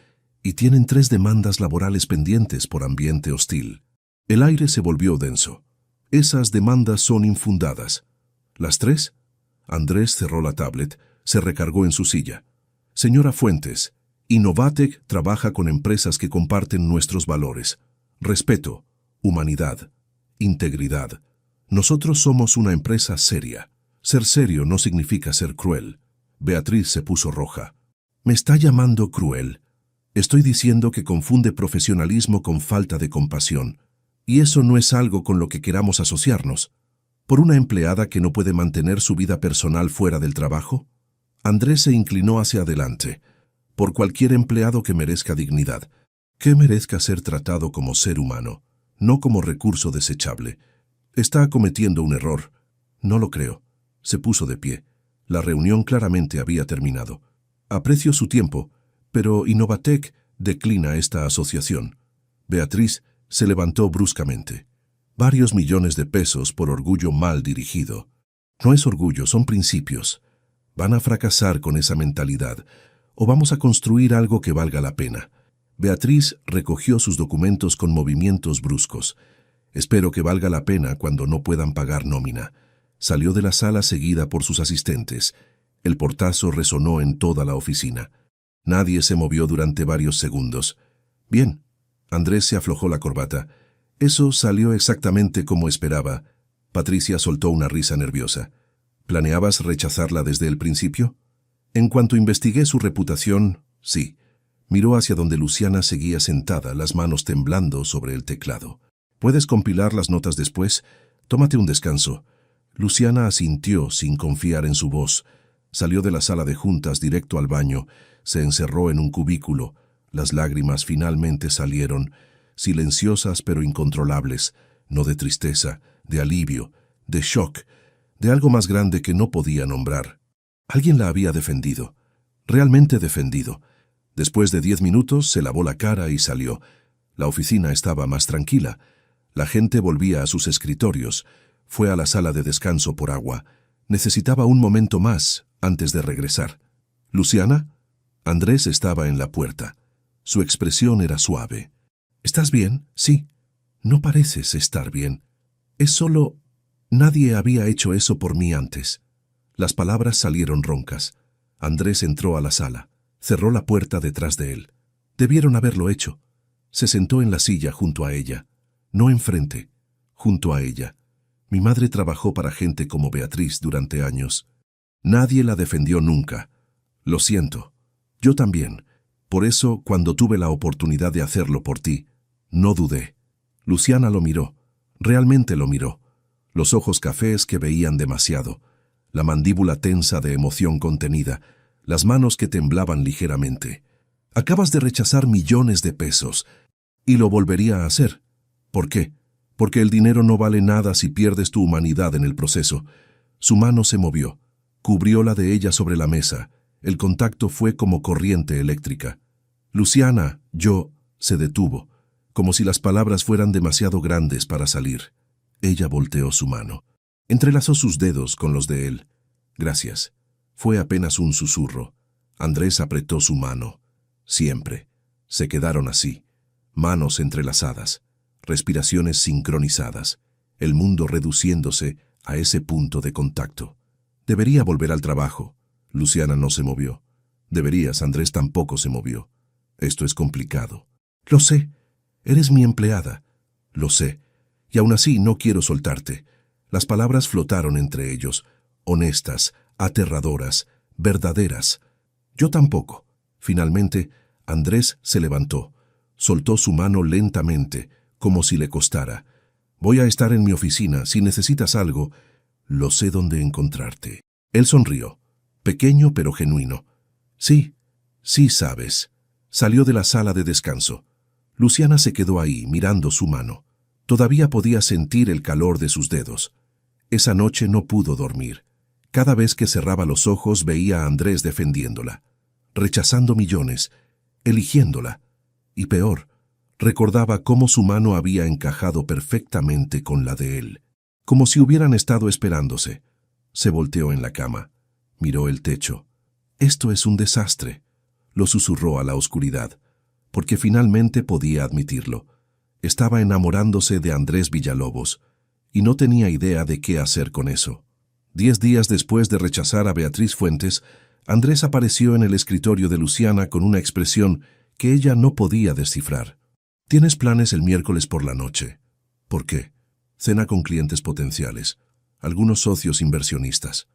Y tienen 3 demandas laborales pendientes por ambiente hostil». El aire se volvió denso. «Esas demandas son infundadas». «¿Las 3? Andrés cerró la tablet, se recargó en su silla. «Señora Fuentes, Innovatec trabaja con empresas que comparten nuestros valores. Respeto, humanidad, integridad. Nosotros somos una empresa seria. Ser serio no significa ser cruel». Beatriz se puso roja. «¿Me está llamando cruel? Estoy diciendo que confunde profesionalismo con falta de compasión. Y eso no es algo con lo que queramos asociarnos. ¿Por una empleada que no puede mantener su vida personal fuera del trabajo?» Andrés se inclinó hacia adelante. «Por cualquier empleado que merezca dignidad, que merezca ser tratado como ser humano, no como recurso desechable. Está cometiendo un error». «No lo creo». Se puso de pie. La reunión claramente había terminado. «Aprecio su tiempo, pero Innovatec declina esta asociación». Beatriz se levantó bruscamente. «Varios millones de pesos por orgullo mal dirigido». «No es orgullo, son principios. Van a fracasar con esa mentalidad, o vamos a construir algo que valga la pena». Beatriz recogió sus documentos con movimientos bruscos. «Espero que valga la pena cuando no puedan pagar nómina». Salió de la sala seguida por sus asistentes. El portazo resonó en toda la oficina. Nadie se movió durante varios segundos. «Bien». Andrés se aflojó la corbata. «Eso salió exactamente como esperaba». Patricia soltó una risa nerviosa. «¿Planeabas rechazarla desde el principio?» «En cuanto investigué su reputación, sí». Miró hacia donde Luciana seguía sentada, las manos temblando sobre el teclado. «¿Puedes compilar las notas después? Tómate un descanso». Luciana asintió sin confiar en su voz. Salió de la sala de juntas directo al baño, se encerró en un cubículo. Las lágrimas finalmente salieron, silenciosas pero incontrolables, no de tristeza, de alivio, de shock, de algo más grande que no podía nombrar. Alguien la había defendido, realmente defendido. Después de 10 minutos se lavó la cara y salió. La oficina estaba más tranquila. La gente volvía a sus escritorios. Fue a la sala de descanso por agua. Necesitaba un momento más antes de regresar. «¿Luciana?» Andrés estaba en la puerta. Su expresión era suave. «¿Estás bien? Sí». «No pareces estar bien. Es solo... Nadie había hecho eso por mí antes». Las palabras salieron roncas. Andrés entró a la sala. Cerró la puerta detrás de él. Debieron haberlo hecho. Se sentó en la silla junto a ella. No enfrente, junto a ella. «Mi madre trabajó para gente como Beatriz durante años. Nadie la defendió nunca. Lo siento. Yo también. Por eso, cuando tuve la oportunidad de hacerlo por ti, no dudé. Luciana lo miró. Realmente lo miró. Los ojos cafés que veían demasiado. La mandíbula tensa de emoción contenida. Las manos que temblaban ligeramente. Acabas de rechazar millones de pesos. Y lo volvería a hacer. ¿Por qué? Porque el dinero no vale nada si pierdes tu humanidad en el proceso. Su mano se movió. Cubrió la de ella sobre la mesa. El contacto fue como corriente eléctrica. Luciana, se detuvo, como si las palabras fueran demasiado grandes para salir. Ella volteó su mano. Entrelazó sus dedos con los de él. Gracias. Fue apenas un susurro. Andrés apretó su mano. Siempre. Se quedaron así. Manos entrelazadas. Respiraciones sincronizadas. El mundo reduciéndose a ese punto de contacto. Debería volver al trabajo. Luciana no se movió. Deberías, Andrés tampoco se movió. Esto es complicado. Lo sé. Eres mi empleada. Lo sé. Y aún así no quiero soltarte. Las palabras flotaron entre ellos. Honestas, aterradoras, verdaderas. Yo tampoco. Finalmente, Andrés se levantó. Soltó su mano lentamente, como si le costara. Voy a estar en mi oficina. Si necesitas algo, lo sé dónde encontrarte. Él sonrió. Pequeño pero genuino. Sí, sí sabes. Salió de la sala de descanso. Luciana se quedó ahí, mirando su mano. Todavía podía sentir el calor de sus dedos. Esa noche no pudo dormir. Cada vez que cerraba los ojos veía a Andrés defendiéndola, rechazando millones, eligiéndola. Y peor, recordaba cómo su mano había encajado perfectamente con la de él, como si hubieran estado esperándose. Se volteó en la cama. Miró el techo. Esto es un desastre, lo susurró a la oscuridad, porque finalmente podía admitirlo. Estaba enamorándose de Andrés Villalobos, y no tenía idea de qué hacer con eso. 10 días después de rechazar a Beatriz Fuentes, Andrés apareció en el escritorio de Luciana con una expresión que ella no podía descifrar. «¿Tienes planes el miércoles por la noche?» «¿Por qué?» «Cena con clientes potenciales, algunos socios inversionistas.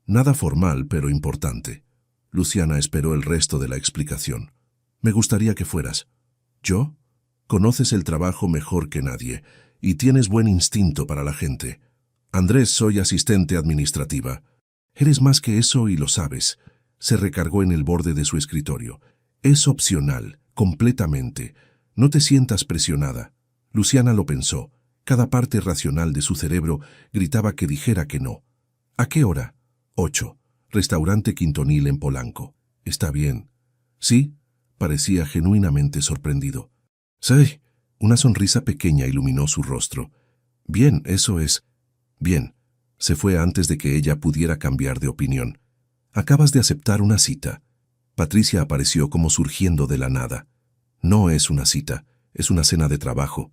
Nada formal, pero importante». Luciana esperó el resto de la explicación. «Me gustaría que fueras». «¿Yo?» «Conoces el trabajo mejor que nadie y tienes buen instinto para la gente. Andrés, soy asistente administrativa. Eres más que eso y lo sabes». Se recargó en el borde de su escritorio. «Es opcional, completamente. No te sientas presionada». Luciana lo pensó. Cada parte racional de su cerebro gritaba que dijera que no. «¿A qué hora?» 8. Restaurante Quintonil en Polanco. «Está bien». «¿Sí?» Parecía genuinamente sorprendido. «Sí». Una sonrisa pequeña iluminó su rostro. «Bien, eso es». «Bien». Se fue antes de que ella pudiera cambiar de opinión. «Acabas de aceptar una cita». Patricia apareció como surgiendo de la nada. «No es una cita, es una cena de trabajo».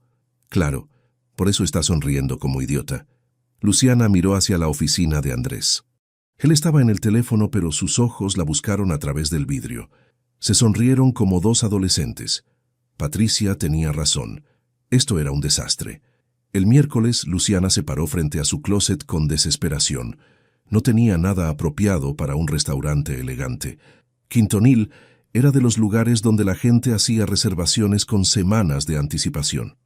«Claro, por eso está sonriendo como idiota». Luciana miró hacia la oficina de Andrés. Él estaba en el teléfono, pero sus ojos la buscaron a través del vidrio. Se sonrieron como dos adolescentes. Patricia tenía razón. Esto era un desastre. El miércoles, Luciana se paró frente a su closet con desesperación. No tenía nada apropiado para un restaurante elegante. Quintonil era de los lugares donde la gente hacía reservaciones con semanas de anticipación.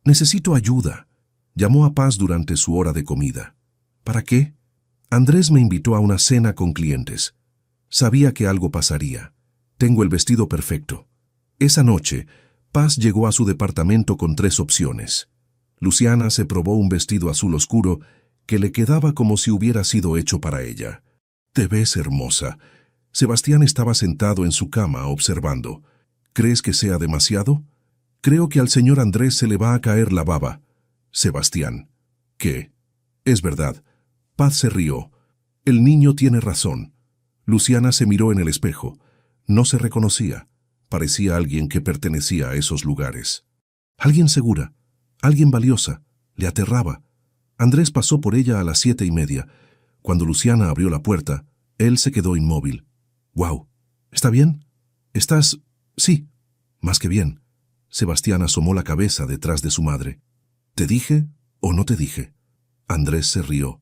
«Necesito ayuda». Llamó a Paz durante su hora de comida. «¿Para qué?» «Andrés me invitó a una cena con clientes. Sabía que algo pasaría. Tengo el vestido perfecto». Esa noche, Paz llegó a su departamento con 3 opciones. Luciana se probó un vestido azul oscuro que le quedaba como si hubiera sido hecho para ella. «Te ves hermosa». Sebastián estaba sentado en su cama observando. «¿Crees que sea demasiado?» «Creo que al señor Andrés se le va a caer la baba». Sebastián: «¿Qué?» «Es verdad». Paz se rió. «El niño tiene razón». Luciana se miró en el espejo. No se reconocía. Parecía alguien que pertenecía a esos lugares. Alguien segura, alguien valiosa. Le aterraba. Andrés pasó por ella a las 7:30. Cuando Luciana abrió la puerta, él se quedó inmóvil. «Guau, ¿está bien?» «¿Estás...?» «Sí, más que bien». Sebastián asomó la cabeza detrás de su madre. «¿Te dije o no te dije?» Andrés se rió.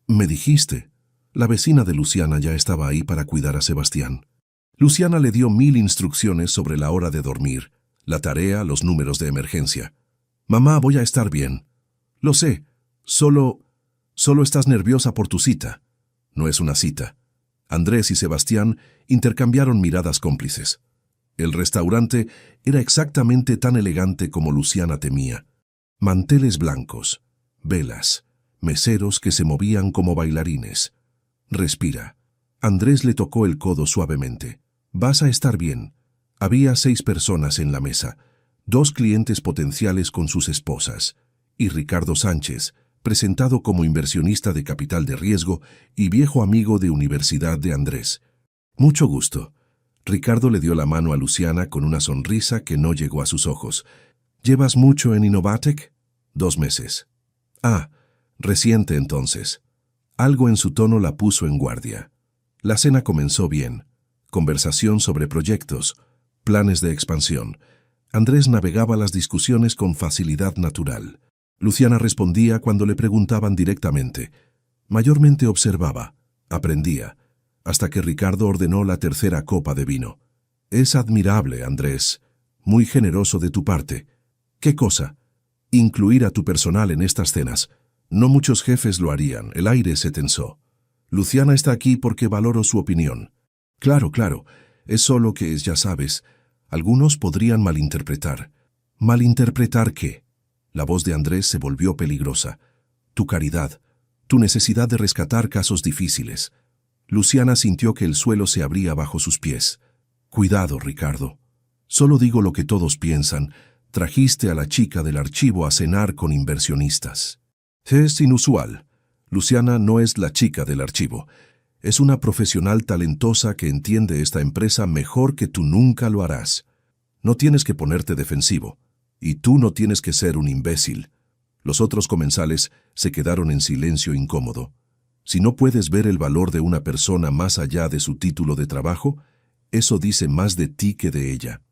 «Me dijiste». La vecina de Luciana ya estaba ahí para cuidar a Sebastián. Luciana le dio 1000 instrucciones sobre la hora de dormir, la tarea, los números de emergencia. «Mamá, voy a estar bien». «Lo sé. Solo estás nerviosa por tu cita». «No es una cita». Andrés y Sebastián intercambiaron miradas cómplices. El restaurante era exactamente tan elegante como Luciana temía. Manteles blancos, velas, meseros que se movían como bailarines. «Respira». Andrés le tocó el codo suavemente. «Vas a estar bien». Había 6 personas en la mesa, 2 clientes potenciales con sus esposas, y Ricardo Sánchez, presentado como inversionista de capital de riesgo y viejo amigo de universidad de Andrés. «Mucho gusto». Ricardo le dio la mano a Luciana con una sonrisa que no llegó a sus ojos. «¿Llevas mucho en Innovatec?» 2 meses. «Ah, reciente entonces». Algo en su tono la puso en guardia. La cena comenzó bien. Conversación sobre proyectos, planes de expansión. Andrés navegaba las discusiones con facilidad natural. Luciana respondía cuando le preguntaban directamente. Mayormente observaba, aprendía, hasta que Ricardo ordenó la 3ª copa de vino. «Es admirable, Andrés. Muy generoso de tu parte». «¿Qué cosa?» «Incluir a tu personal en estas cenas. No muchos jefes lo harían». El aire se tensó. «Luciana está aquí porque valoro su opinión». «Claro, claro. Es solo que, ya sabes, algunos podrían malinterpretar». «¿Malinterpretar qué?» La voz de Andrés se volvió peligrosa. «Tu caridad, tu necesidad de rescatar casos difíciles». Luciana sintió que el suelo se abría bajo sus pies. «Cuidado, Ricardo. Solo digo lo que todos piensan. Trajiste a la chica del archivo a cenar con inversionistas». «Es inusual. Luciana no es la chica del archivo. Es una profesional talentosa que entiende esta empresa mejor que tú nunca lo harás. No tienes que ponerte defensivo. Y tú no tienes que ser un imbécil». Los otros comensales se quedaron en silencio incómodo. Si no puedes ver el valor de una persona más allá de su título de trabajo, eso dice más de ti que de ella.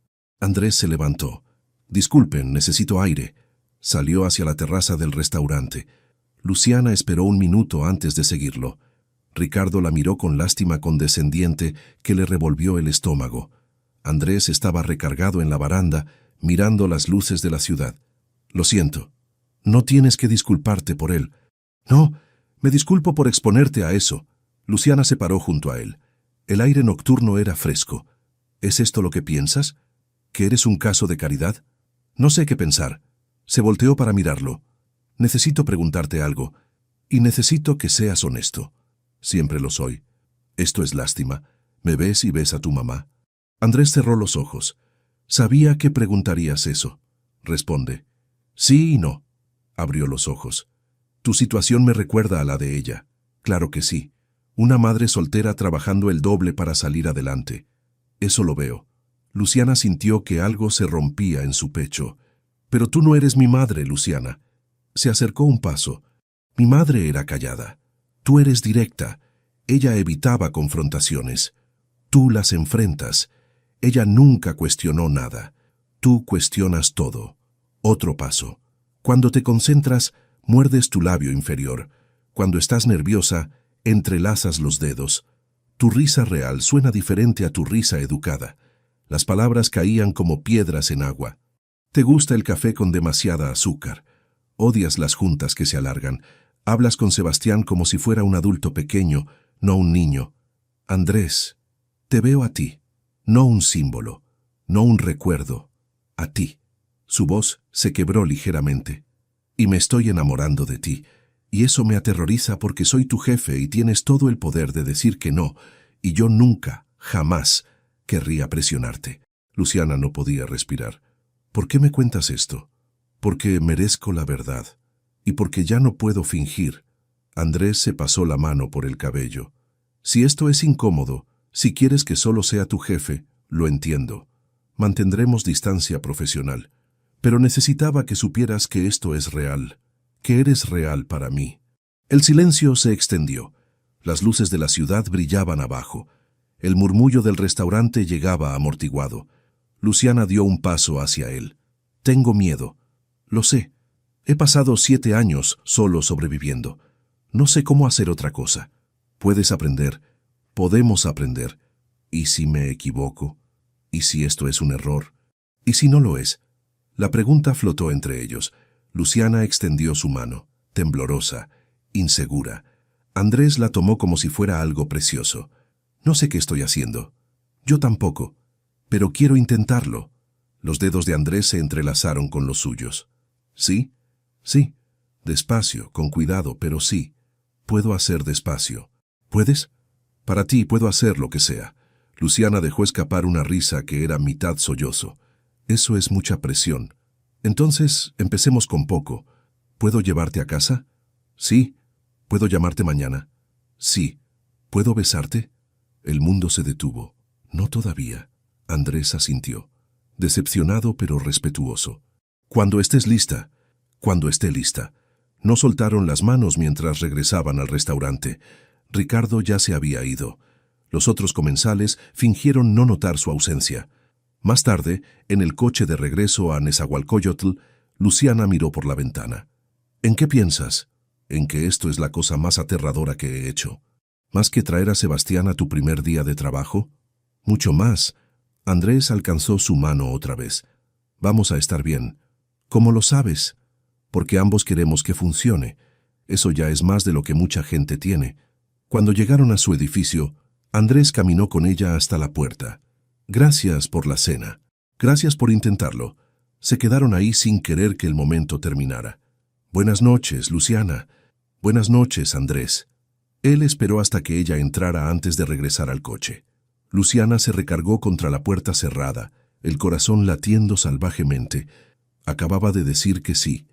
Andrés se levantó. «Disculpen, necesito aire». Salió hacia la terraza del restaurante. Luciana esperó un minuto antes de seguirlo. Ricardo la miró con lástima condescendiente que le revolvió el estómago. Andrés estaba recargado en la baranda, mirando las luces de la ciudad. «Lo siento. No tienes que disculparte por él». «No, me disculpo por exponerte a eso». Luciana se paró junto a él. El aire nocturno era fresco. «¿Es esto lo que piensas? ¿Que eres un caso de caridad?» «No sé qué pensar». Se volteó para mirarlo. «Necesito preguntarte algo, y necesito que seas honesto». «Siempre lo soy». «Esto es lástima. ¿Me ves y ves a tu mamá?» Andrés cerró los ojos. «Sabía que preguntarías eso». «Responde». «Sí y no». Abrió los ojos. «Tu situación me recuerda a la de ella». «Claro que sí. Una madre soltera trabajando el doble para salir adelante». «Eso lo veo». Luciana sintió que algo se rompía en su pecho. «Pero tú no eres mi madre, Luciana». Se acercó un paso. «Mi madre era callada. Tú eres directa. Ella evitaba confrontaciones. Tú las enfrentas. Ella nunca cuestionó nada. Tú cuestionas todo». Otro paso. «Cuando te concentras, muerdes tu labio inferior. Cuando estás nerviosa, entrelazas los dedos. Tu risa real suena diferente a tu risa educada. Las palabras caían como piedras en agua. Te gusta el café con demasiada azúcar. Odias las juntas que se alargan. Hablas con Sebastián como si fuera un adulto pequeño, no un niño. Andrés, te veo a ti, no un símbolo, no un recuerdo, a ti». Su voz se quebró ligeramente. «Y me estoy enamorando de ti, y eso me aterroriza porque soy tu jefe y tienes todo el poder de decir que no, y yo nunca, jamás, querría presionarte». Luciana no podía respirar. «¿Por qué me cuentas esto?» «Porque merezco la verdad, y porque ya no puedo fingir». Andrés se pasó la mano por el cabello. «Si esto es incómodo, si quieres que solo sea tu jefe, lo entiendo. Mantendremos distancia profesional. Pero necesitaba que supieras que esto es real, que eres real para mí». El silencio se extendió. Las luces de la ciudad brillaban abajo. El murmullo del restaurante llegaba amortiguado. Luciana dio un paso hacia él. «Tengo miedo. Lo sé. He pasado 7 años solo sobreviviendo. No sé cómo hacer otra cosa. Puedes aprender, podemos aprender. ¿Y si me equivoco? ¿Y si esto es un error? ¿Y si no lo es? La pregunta flotó entre ellos. Luciana extendió su mano, temblorosa, insegura. Andrés la tomó como si fuera algo precioso. No sé qué estoy haciendo. Yo tampoco. Pero quiero intentarlo. Los dedos de Andrés se entrelazaron con los suyos. ¿Sí? Sí. Despacio, con cuidado, pero sí. Puedo hacer despacio. ¿Puedes? Para ti puedo hacer lo que sea. Luciana dejó escapar una risa que era mitad sollozo. Eso es mucha presión. Entonces, empecemos con poco. ¿Puedo llevarte a casa? Sí. ¿Puedo llamarte mañana? Sí. ¿Puedo besarte? El mundo se detuvo. No todavía. Andrés asintió. Decepcionado pero respetuoso. Cuando estés lista. Cuando esté lista. No soltaron las manos mientras regresaban al restaurante. Ricardo ya se había ido. Los otros comensales fingieron no notar su ausencia. Más tarde, en el coche de regreso a Nezahualcóyotl, Luciana miró por la ventana. ¿En qué piensas? En que esto es la cosa más aterradora que he hecho. ¿Más que traer a Sebastián a tu primer día de trabajo? Mucho más. Andrés alcanzó su mano otra vez. Vamos a estar bien. ¿Cómo lo sabes? Porque ambos queremos que funcione. Eso ya es más de lo que mucha gente tiene. Cuando llegaron a su edificio, Andrés caminó con ella hasta la puerta. Gracias por la cena. Gracias por intentarlo. Se quedaron ahí sin querer que el momento terminara. Buenas noches, Luciana. Buenas noches, Andrés. Él esperó hasta que ella entrara antes de regresar al coche. Luciana se recargó contra la puerta cerrada, el corazón latiendo salvajemente. Acababa de decir que sí,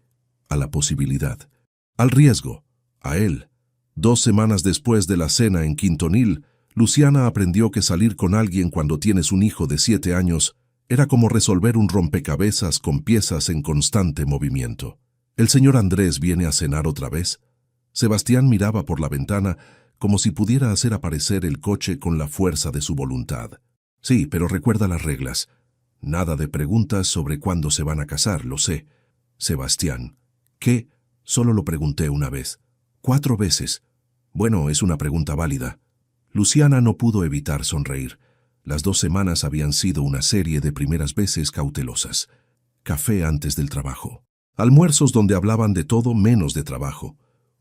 a la posibilidad, al riesgo, a él. 2 semanas después de la cena en Quintonil, Luciana aprendió que salir con alguien cuando tienes un hijo de 7 años era como resolver un rompecabezas con piezas en constante movimiento. ¿El señor Andrés viene a cenar otra vez? Sebastián miraba por la ventana como si pudiera hacer aparecer el coche con la fuerza de su voluntad. Sí, pero recuerda las reglas. Nada de preguntas sobre cuándo se van a casar, lo sé. Sebastián. ¿Qué? Solo lo pregunté una vez. 4 veces. Bueno, es una pregunta válida. Luciana no pudo evitar sonreír. Las 2 semanas habían sido una serie de primeras veces cautelosas. Café antes del trabajo. Almuerzos donde hablaban de todo menos de trabajo.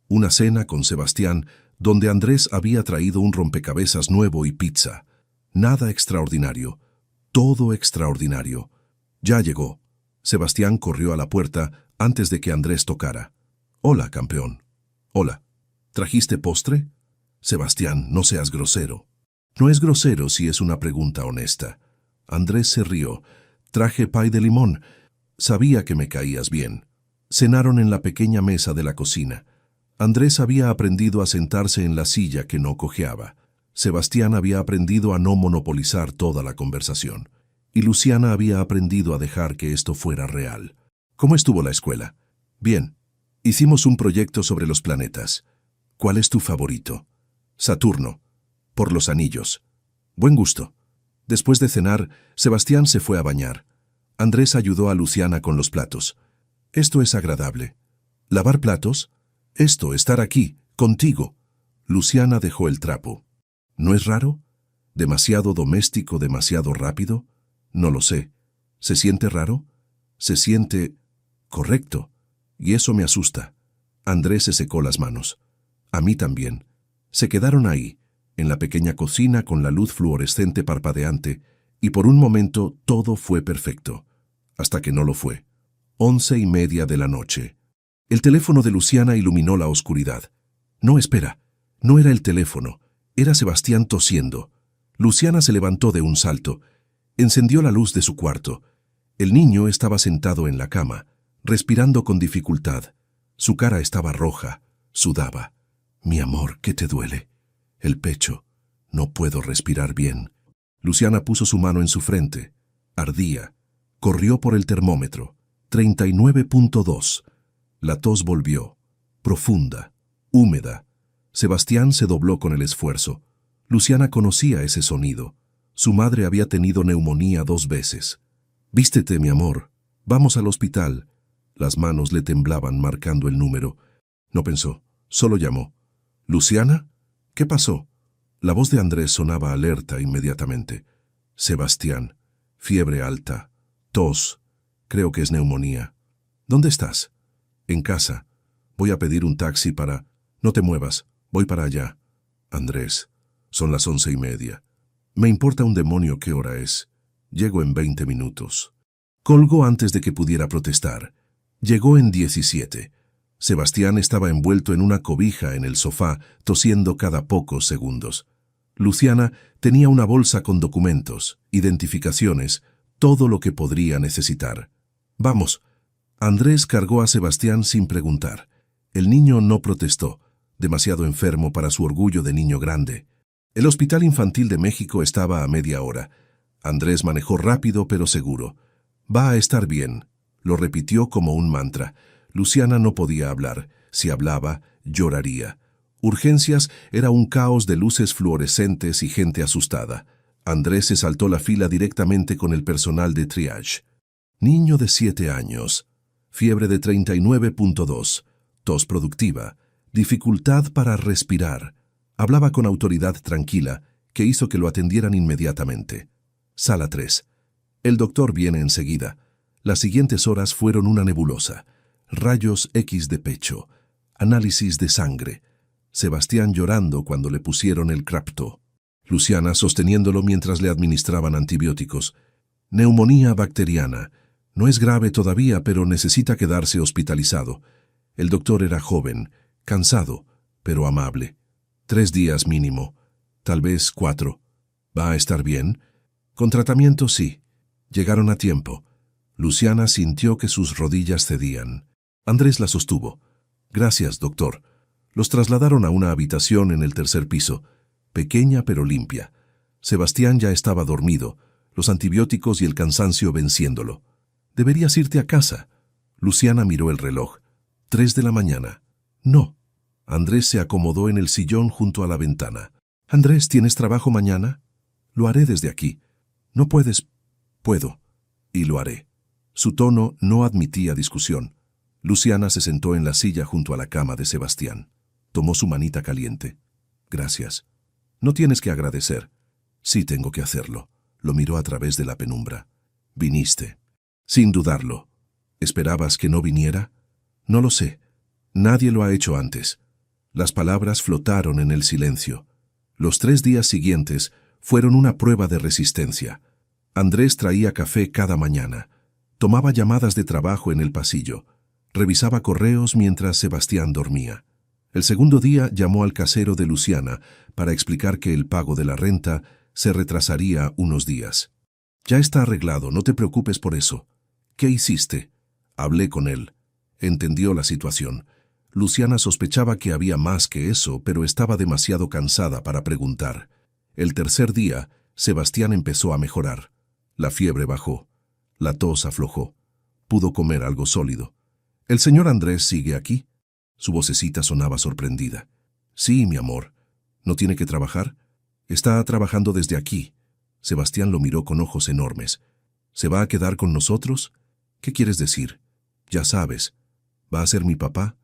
Una cena con Sebastián donde Andrés había traído un rompecabezas nuevo y pizza. Nada extraordinario. Todo extraordinario. Ya llegó. Sebastián corrió a la puerta antes de que Andrés tocara. Hola, campeón. Hola. ¿Trajiste postre? Sebastián, no seas grosero. No es grosero si es una pregunta honesta. Andrés se rió. Traje pay de limón. Sabía que me caías bien. Cenaron en la pequeña mesa de la cocina. Andrés había aprendido a sentarse en la silla que no cojeaba. Sebastián había aprendido a no monopolizar toda la conversación. Y Luciana había aprendido a dejar que esto fuera real. ¿Cómo estuvo la escuela? Bien. Hicimos un proyecto sobre los planetas. ¿Cuál es tu favorito? Saturno. Por los anillos. Buen gusto. Después de cenar, Sebastián se fue a bañar. Andrés ayudó a Luciana con los platos. Esto es agradable. ¿Lavar platos? Esto, estar aquí, contigo. Luciana dejó el trapo. ¿No es raro? ¿Demasiado doméstico, demasiado rápido? No lo sé. ¿Se siente raro? Se siente correcto. Y eso me asusta. Andrés se secó las manos. A mí también. Se quedaron ahí, en la pequeña cocina con la luz fluorescente parpadeante, y por un momento todo fue perfecto. Hasta que no lo fue. 11:30 de la noche. El teléfono de Luciana iluminó la oscuridad. No, espera. No era el teléfono. Era Sebastián tosiendo. Luciana se levantó de un salto. Encendió la luz de su cuarto. El niño estaba sentado en la cama, respirando con dificultad. Su cara estaba roja, sudaba. Mi amor, ¿qué te duele? El pecho. No puedo respirar bien. Luciana puso su mano en su frente. Ardía. Corrió por el termómetro. 39.2. La tos volvió. Profunda. Húmeda. Sebastián se dobló con el esfuerzo. Luciana conocía ese sonido. Su madre había tenido neumonía 2 veces. Vístete, mi amor. Vamos al hospital. Las manos le temblaban marcando el número. No pensó. Solo llamó. ¿Luciana? ¿Qué pasó? La voz de Andrés sonaba alerta inmediatamente. Sebastián, fiebre alta, tos, creo que es neumonía. ¿Dónde estás? En casa. Voy a pedir un taxi para... No te muevas, voy para allá. Andrés, son las 11:30. Me importa un demonio qué hora es. Llego en 20 minutos. Colgó antes de que pudiera protestar. Llegó en 17. Sebastián estaba envuelto en una cobija en el sofá, tosiendo cada pocos segundos. Luciana tenía una bolsa con documentos, identificaciones, todo lo que podría necesitar. Vamos. Andrés cargó a Sebastián sin preguntar. El niño no protestó, demasiado enfermo para su orgullo de niño grande. El Hospital Infantil de México estaba a media hora. Andrés manejó rápido pero seguro. Va a estar bien, lo repitió como un mantra. Luciana no podía hablar. Si hablaba, lloraría. Urgencias era un caos de luces fluorescentes y gente asustada. Andrés se saltó la fila directamente con el personal de triage. Niño de 7 años. Fiebre de 39.2. Tos productiva. Dificultad para respirar. Hablaba con autoridad tranquila, que hizo que lo atendieran inmediatamente. Sala 3. El doctor viene enseguida. Las siguientes horas fueron una nebulosa. Rayos X de pecho. Análisis de sangre. Sebastián llorando cuando le pusieron el crapto. Luciana sosteniéndolo mientras le administraban antibióticos. Neumonía bacteriana. No es grave todavía, pero necesita quedarse hospitalizado. El doctor era joven, cansado, pero amable. 3 días mínimo, tal vez 4. ¿Va a estar bien? Con tratamiento sí. Llegaron a tiempo. Luciana sintió que sus rodillas cedían. Andrés la sostuvo. Gracias, doctor. Los trasladaron a una habitación en el 3er piso, pequeña pero limpia. Sebastián ya estaba dormido, los antibióticos y el cansancio venciéndolo. Deberías irte a casa. Luciana miró el reloj. 3 de la mañana. No. Andrés se acomodó en el sillón junto a la ventana. Andrés, ¿tienes trabajo mañana? Lo haré desde aquí. No puedes. Puedo. Y lo haré. Su tono no admitía discusión. Luciana se sentó en la silla junto a la cama de Sebastián. Tomó su manita caliente. Gracias. No tienes que agradecer. Sí tengo que hacerlo. Lo miró a través de la penumbra. Viniste. Sin dudarlo. ¿Esperabas que no viniera? No lo sé. Nadie lo ha hecho antes. Las palabras flotaron en el silencio. Los 3 días siguientes fueron una prueba de resistencia. Andrés traía café cada mañana. Tomaba llamadas de trabajo en el pasillo. Revisaba correos mientras Sebastián dormía. El segundo día llamó al casero de Luciana para explicar que el pago de la renta se retrasaría unos días. Ya está arreglado, no te preocupes por eso. ¿Qué hiciste? Hablé con él. Entendió la situación. Luciana sospechaba que había más que eso, pero estaba demasiado cansada para preguntar. El 3er día, Sebastián empezó a mejorar. La fiebre bajó. La tos aflojó. Pudo comer algo sólido. ¿El señor Andrés sigue aquí? Su vocecita sonaba sorprendida. Sí, mi amor. ¿No tiene que trabajar? Está trabajando desde aquí. Sebastián lo miró con ojos enormes. ¿Se va a quedar con nosotros? ¿Qué quieres decir? Ya sabes. ¿Va a ser mi papá?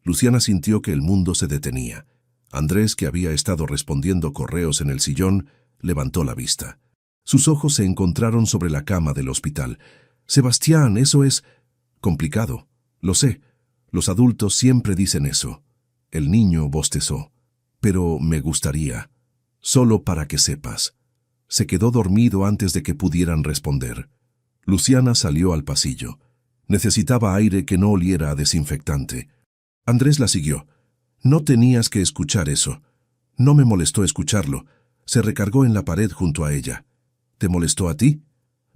Luciana sintió que el mundo se detenía. Andrés, que había estado respondiendo correos en el sillón, levantó la vista. Sus ojos se encontraron sobre la cama del hospital. Sebastián, eso es complicado. Lo sé. Los adultos siempre dicen eso. El niño bostezó. Pero me gustaría. Solo para que sepas. Se quedó dormido antes de que pudieran responder. Luciana salió al pasillo. Necesitaba aire que no oliera a desinfectante. Andrés la siguió. No tenías que escuchar eso. No me molestó escucharlo. Se recargó en la pared junto a ella. ¿Te molestó a ti?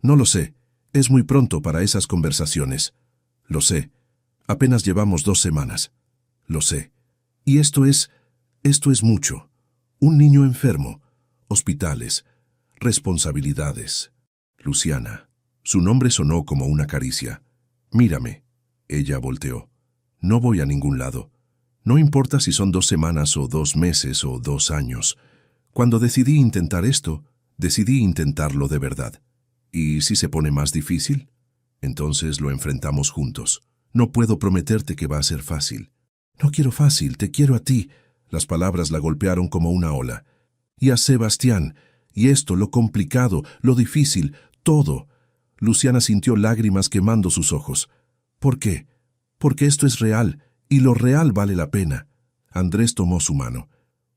No lo sé. Es muy pronto para esas conversaciones. Lo sé. Apenas llevamos 2 semanas. Lo sé. Y esto es mucho. Un niño enfermo. Hospitales. Responsabilidades. Luciana. Su nombre sonó como una caricia. Mírame. Ella volteó. No voy a ningún lado. No importa si son 2 semanas o 2 meses o 2 años. Cuando decidí intentar esto, decidí intentarlo de verdad. ¿Y si se pone más difícil? Entonces lo enfrentamos juntos. No puedo prometerte que va a ser fácil. No quiero fácil, te quiero a ti. Las palabras la golpearon como una ola. Y a Sebastián, y esto, lo complicado, lo difícil, todo. Luciana sintió lágrimas quemando sus ojos. ¿Por qué? Porque esto es real, y lo real vale la pena. Andrés tomó su mano.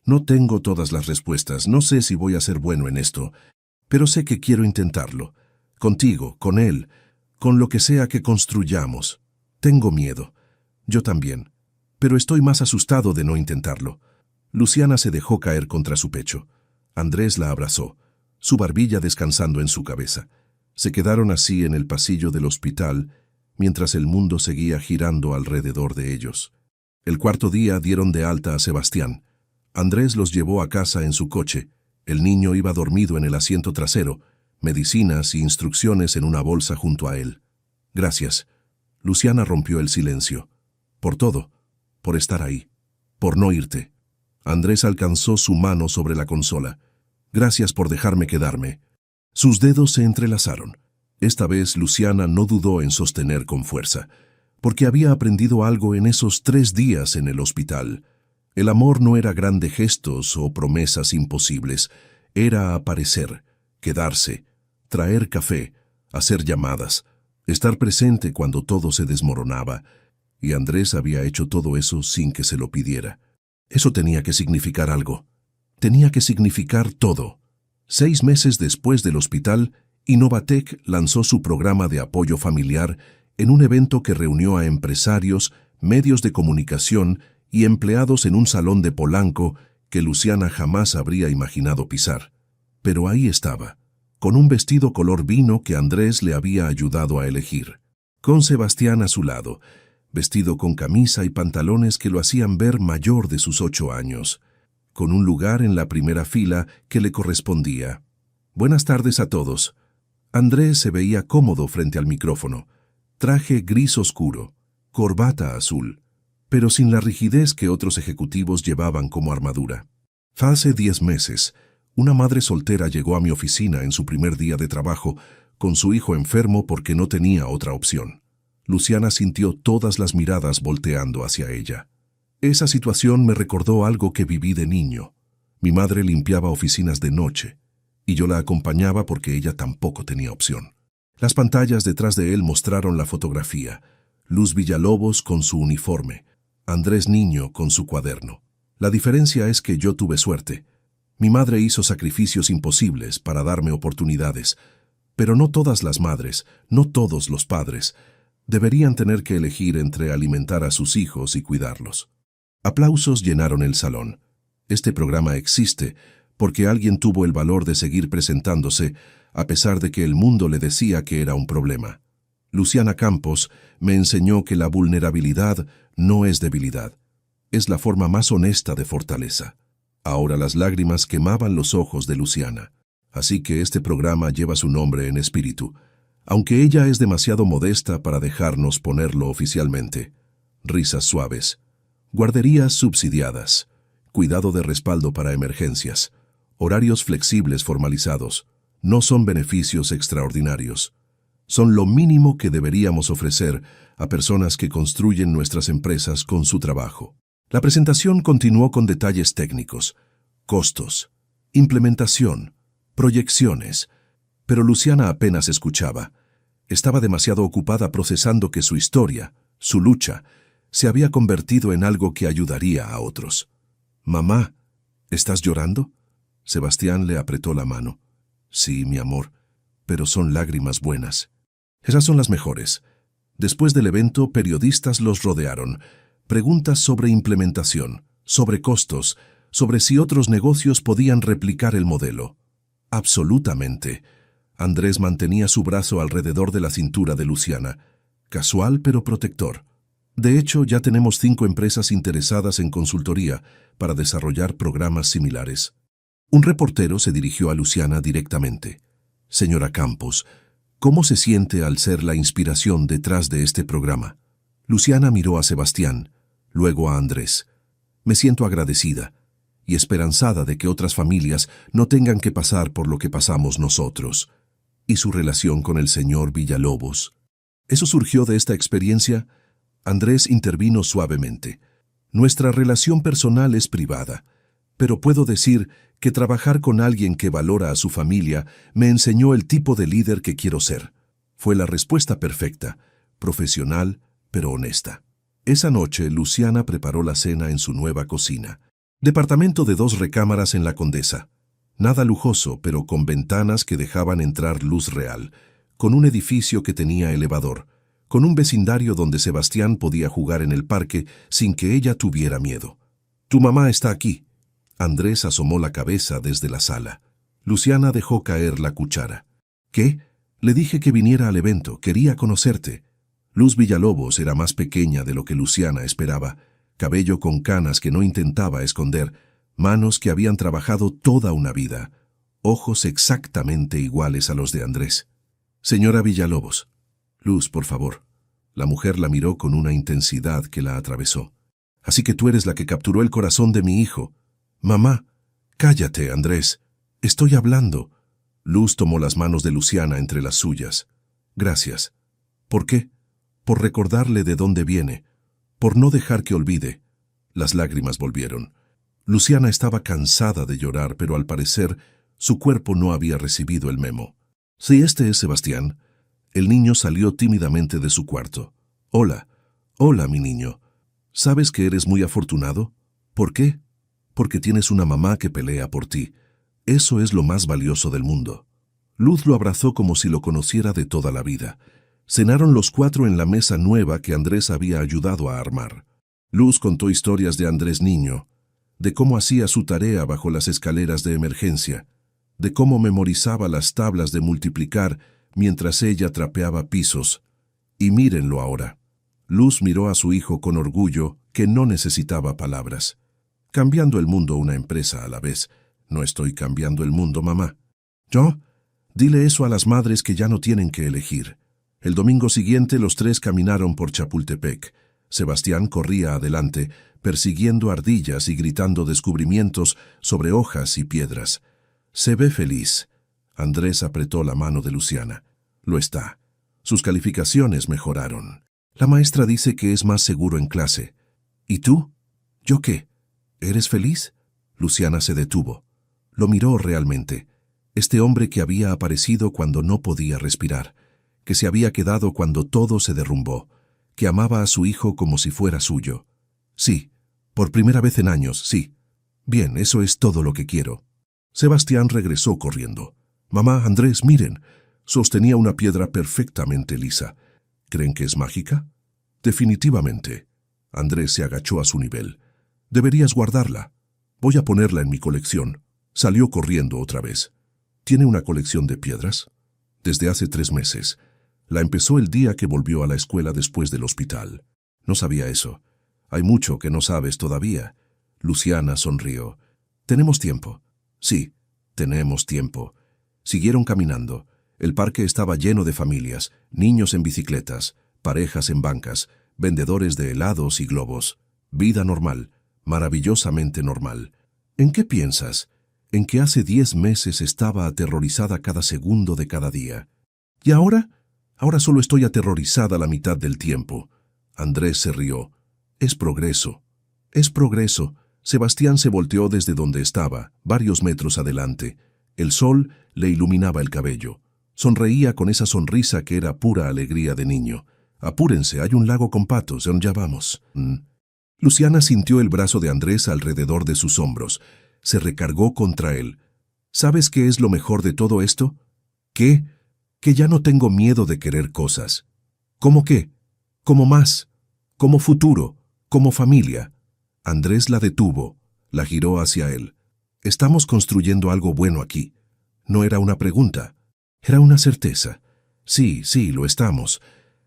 No tengo todas las respuestas, no sé si voy a ser bueno en esto, pero sé que quiero intentarlo. Contigo, con él, con lo que sea que construyamos. Tengo miedo. Yo también. Pero estoy más asustado de no intentarlo. Luciana se dejó caer contra su pecho. Andrés la abrazó, su barbilla descansando en su cabeza. Se quedaron así en el pasillo del hospital, mientras el mundo seguía girando alrededor de ellos. El cuarto día dieron de alta a Sebastián. Andrés los llevó a casa en su coche. El niño iba dormido en el asiento trasero, medicinas y instrucciones en una bolsa junto a él. Gracias. Luciana rompió el silencio. Por todo. Por estar ahí. Por no irte. Andrés alcanzó su mano sobre la consola. Gracias por dejarme quedarme. Sus dedos se entrelazaron. Esta vez Luciana no dudó en sostener con fuerza, porque había aprendido algo en esos 3 días en el hospital. El amor no era grandes gestos o promesas imposibles, era aparecer, quedarse, traer café, hacer llamadas, estar presente cuando todo se desmoronaba, y Andrés había hecho todo eso sin que se lo pidiera. Eso tenía que significar algo. Tenía que significar todo. 6 meses después del hospital, Innovatec lanzó su programa de apoyo familiar en un evento que reunió a empresarios, medios de comunicación y empleados en un salón de Polanco que Luciana jamás habría imaginado pisar. Pero ahí estaba, con un vestido color vino que Andrés le había ayudado a elegir, con Sebastián a su lado, vestido con camisa y pantalones que lo hacían ver mayor de sus 8 años, con un lugar en la primera fila que le correspondía. Buenas tardes a todos. Andrés se veía cómodo frente al micrófono. Traje gris oscuro, corbata azul, pero sin la rigidez que otros ejecutivos llevaban como armadura. Hace 10 meses, una madre soltera llegó a mi oficina en su primer día de trabajo con su hijo enfermo porque no tenía otra opción. Luciana sintió todas las miradas volteando hacia ella. Esa situación me recordó algo que viví de niño. Mi madre limpiaba oficinas de noche, y yo la acompañaba porque ella tampoco tenía opción. Las pantallas detrás de él mostraron la fotografía. Luz Villalobos con su uniforme, Andrés niño con su cuaderno. La diferencia es que yo tuve suerte. Mi madre hizo sacrificios imposibles para darme oportunidades, pero no todas las madres, no todos los padres, deberían tener que elegir entre alimentar a sus hijos y cuidarlos. Aplausos llenaron el salón. Este programa existe porque alguien tuvo el valor de seguir presentándose a pesar de que el mundo le decía que era un problema. Luciana Campos me enseñó que la vulnerabilidad no es debilidad, es la forma más honesta de fortaleza. Ahora las lágrimas quemaban los ojos de Luciana, así que este programa lleva su nombre en espíritu, aunque ella es demasiado modesta para dejarnos ponerlo oficialmente. Risas suaves, guarderías subsidiadas, cuidado de respaldo para emergencias, horarios flexibles formalizados, no son beneficios extraordinarios. Son lo mínimo que deberíamos ofrecer a personas que construyen nuestras empresas con su trabajo. La presentación continuó con detalles técnicos, costos, implementación, proyecciones, pero Luciana apenas escuchaba. Estaba demasiado ocupada procesando que su historia, su lucha, se había convertido en algo que ayudaría a otros. «Mamá, ¿estás llorando?» Sebastián le apretó la mano. «Sí, mi amor, pero son lágrimas buenas. Esas son las mejores». Después del evento, periodistas los rodearon. Preguntas sobre implementación, sobre costos, sobre si otros negocios podían replicar el modelo. Absolutamente. Andrés mantenía su brazo alrededor de la cintura de Luciana, casual pero protector. De hecho, ya tenemos 5 empresas interesadas en consultoría para desarrollar programas similares. Un reportero se dirigió a Luciana directamente. «Señora Campos, ¿cómo se siente al ser la inspiración detrás de este programa?» Luciana miró a Sebastián, luego a Andrés. «Me siento agradecida y esperanzada de que otras familias no tengan que pasar por lo que pasamos nosotros». ¿Y su relación con el señor Villalobos? ¿Eso surgió de esta experiencia? Andrés intervino suavemente. Nuestra relación personal es privada, pero puedo decir que trabajar con alguien que valora a su familia me enseñó el tipo de líder que quiero ser. Fue la respuesta perfecta, profesional, pero honesta. Esa noche, Luciana preparó la cena en su nueva cocina. Departamento de 2 recámaras en La Condesa. Nada lujoso, pero con ventanas que dejaban entrar luz real, con un edificio que tenía elevador, con un vecindario donde Sebastián podía jugar en el parque sin que ella tuviera miedo. «Tu mamá está aquí». Andrés asomó la cabeza desde la sala. Luciana dejó caer la cuchara. «¿Qué? Le dije que viniera al evento, quería conocerte». Luz Villalobos era más pequeña de lo que Luciana esperaba, cabello con canas que no intentaba esconder, manos que habían trabajado toda una vida, ojos exactamente iguales a los de Andrés. «Señora Villalobos». «Luz, por favor». La mujer la miró con una intensidad que la atravesó. «Así que tú eres la que capturó el corazón de mi hijo». «Mamá». «Cállate, Andrés. Estoy hablando». Luz tomó las manos de Luciana entre las suyas. «Gracias». «¿Por qué?» «Por recordarle de dónde viene. Por no dejar que olvide». Las lágrimas volvieron. Luciana estaba cansada de llorar, pero al parecer su cuerpo no había recibido el memo. «Sí, este es Sebastián». El niño salió tímidamente de su cuarto. «Hola, hola, mi niño. ¿Sabes que eres muy afortunado? ¿Por qué? Porque tienes una mamá que pelea por ti. Eso es lo más valioso del mundo». Luz lo abrazó como si lo conociera de toda la vida. Cenaron los 4 en la mesa nueva que Andrés había ayudado a armar. Luz contó historias de Andrés niño, de cómo hacía su tarea bajo las escaleras de emergencia, de cómo memorizaba las tablas de multiplicar mientras ella trapeaba pisos. Y mírenlo ahora. Luz miró a su hijo con orgullo que no necesitaba palabras. «Cambiando el mundo una empresa a la vez». «No estoy cambiando el mundo, mamá». «¿Yo?» «Dile eso a las madres que ya no tienen que elegir». El domingo siguiente los 3 caminaron por Chapultepec. Sebastián corría adelante, persiguiendo ardillas y gritando descubrimientos sobre hojas y piedras. «Se ve feliz». Andrés apretó la mano de Luciana. «Lo está. Sus calificaciones mejoraron. La maestra dice que es más seguro en clase». «¿Y tú? ¿Yo qué? ¿Eres feliz?» Luciana se detuvo. Lo miró realmente. Este hombre que había aparecido cuando no podía respirar, que se había quedado cuando todo se derrumbó, que amaba a su hijo como si fuera suyo. «Sí, por primera vez en años, sí». «Bien, eso es todo lo que quiero». Sebastián regresó corriendo. «Mamá, Andrés, miren». Sostenía una piedra perfectamente lisa. «¿Creen que es mágica?» «Definitivamente». Andrés se agachó a su nivel. «Deberías guardarla. Voy a ponerla en mi colección». Salió corriendo otra vez. «¿Tiene una colección de piedras?» «Desde hace 3 meses. La empezó el día que volvió a la escuela después del hospital». «No sabía eso. Hay mucho que no sabes todavía». Luciana sonrió. «Tenemos tiempo». «Sí, tenemos tiempo». Siguieron caminando. El parque estaba lleno de familias, niños en bicicletas, parejas en bancas, vendedores de helados y globos. Vida normal, maravillosamente normal. ¿En qué piensas? En que hace 10 meses estaba aterrorizada cada segundo de cada día. ¿Y ahora? Ahora solo estoy aterrorizada la mitad del tiempo». Andrés se rió. «Es progreso. Es progreso». Sebastián se volteó desde donde estaba, varios metros adelante. El sol le iluminaba el cabello. Sonreía con esa sonrisa que era pura alegría de niño. «Apúrense, hay un lago con patos, ya vamos». Luciana sintió el brazo de Andrés alrededor de sus hombros. Se recargó contra él. «¿Sabes qué es lo mejor de todo esto?» «¿Qué?» «Que ya no tengo miedo de querer cosas». «¿Cómo qué?» «Como más. Como futuro. Como familia». Andrés la detuvo. La giró hacia él. «Estamos construyendo algo bueno aquí». No era una pregunta. Era una certeza. «Sí, sí, lo estamos».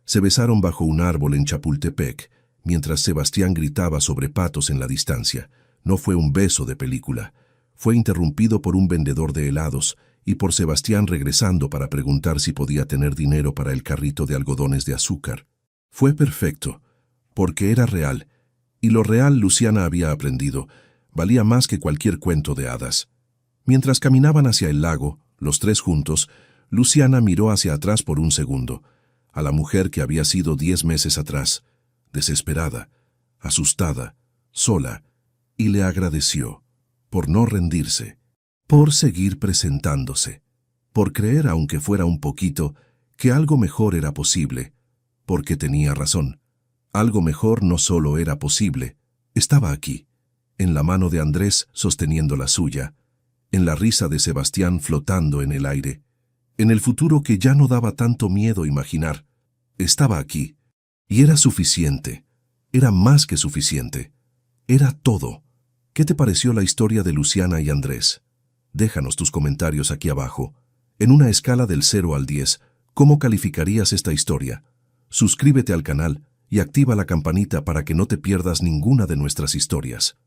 Se besaron bajo un árbol en Chapultepec, mientras Sebastián gritaba sobre patos en la distancia. No fue un beso de película. Fue interrumpido por un vendedor de helados y por Sebastián regresando para preguntar si podía tener dinero para el carrito de algodones de azúcar. Fue perfecto, porque era real, y lo real Luciana había aprendido, valía más que cualquier cuento de hadas. Mientras caminaban hacia el lago, los 3 juntos, Luciana miró hacia atrás por un segundo, a la mujer que había sido 10 meses atrás, desesperada, asustada, sola, y le agradeció, por no rendirse, por seguir presentándose, por creer, aunque fuera un poquito, que algo mejor era posible, porque tenía razón. Algo mejor no solo era posible, estaba aquí, en la mano de Andrés sosteniendo la suya, en la risa de Sebastián flotando en el aire, en el futuro que ya no daba tanto miedo imaginar. Estaba aquí, y era suficiente, era más que suficiente, era todo. ¿Qué te pareció la historia de Luciana y Andrés? Déjanos tus comentarios aquí abajo. En una escala del 0 al 10, ¿cómo calificarías esta historia? Suscríbete al canal y activa la campanita para que no te pierdas ninguna de nuestras historias.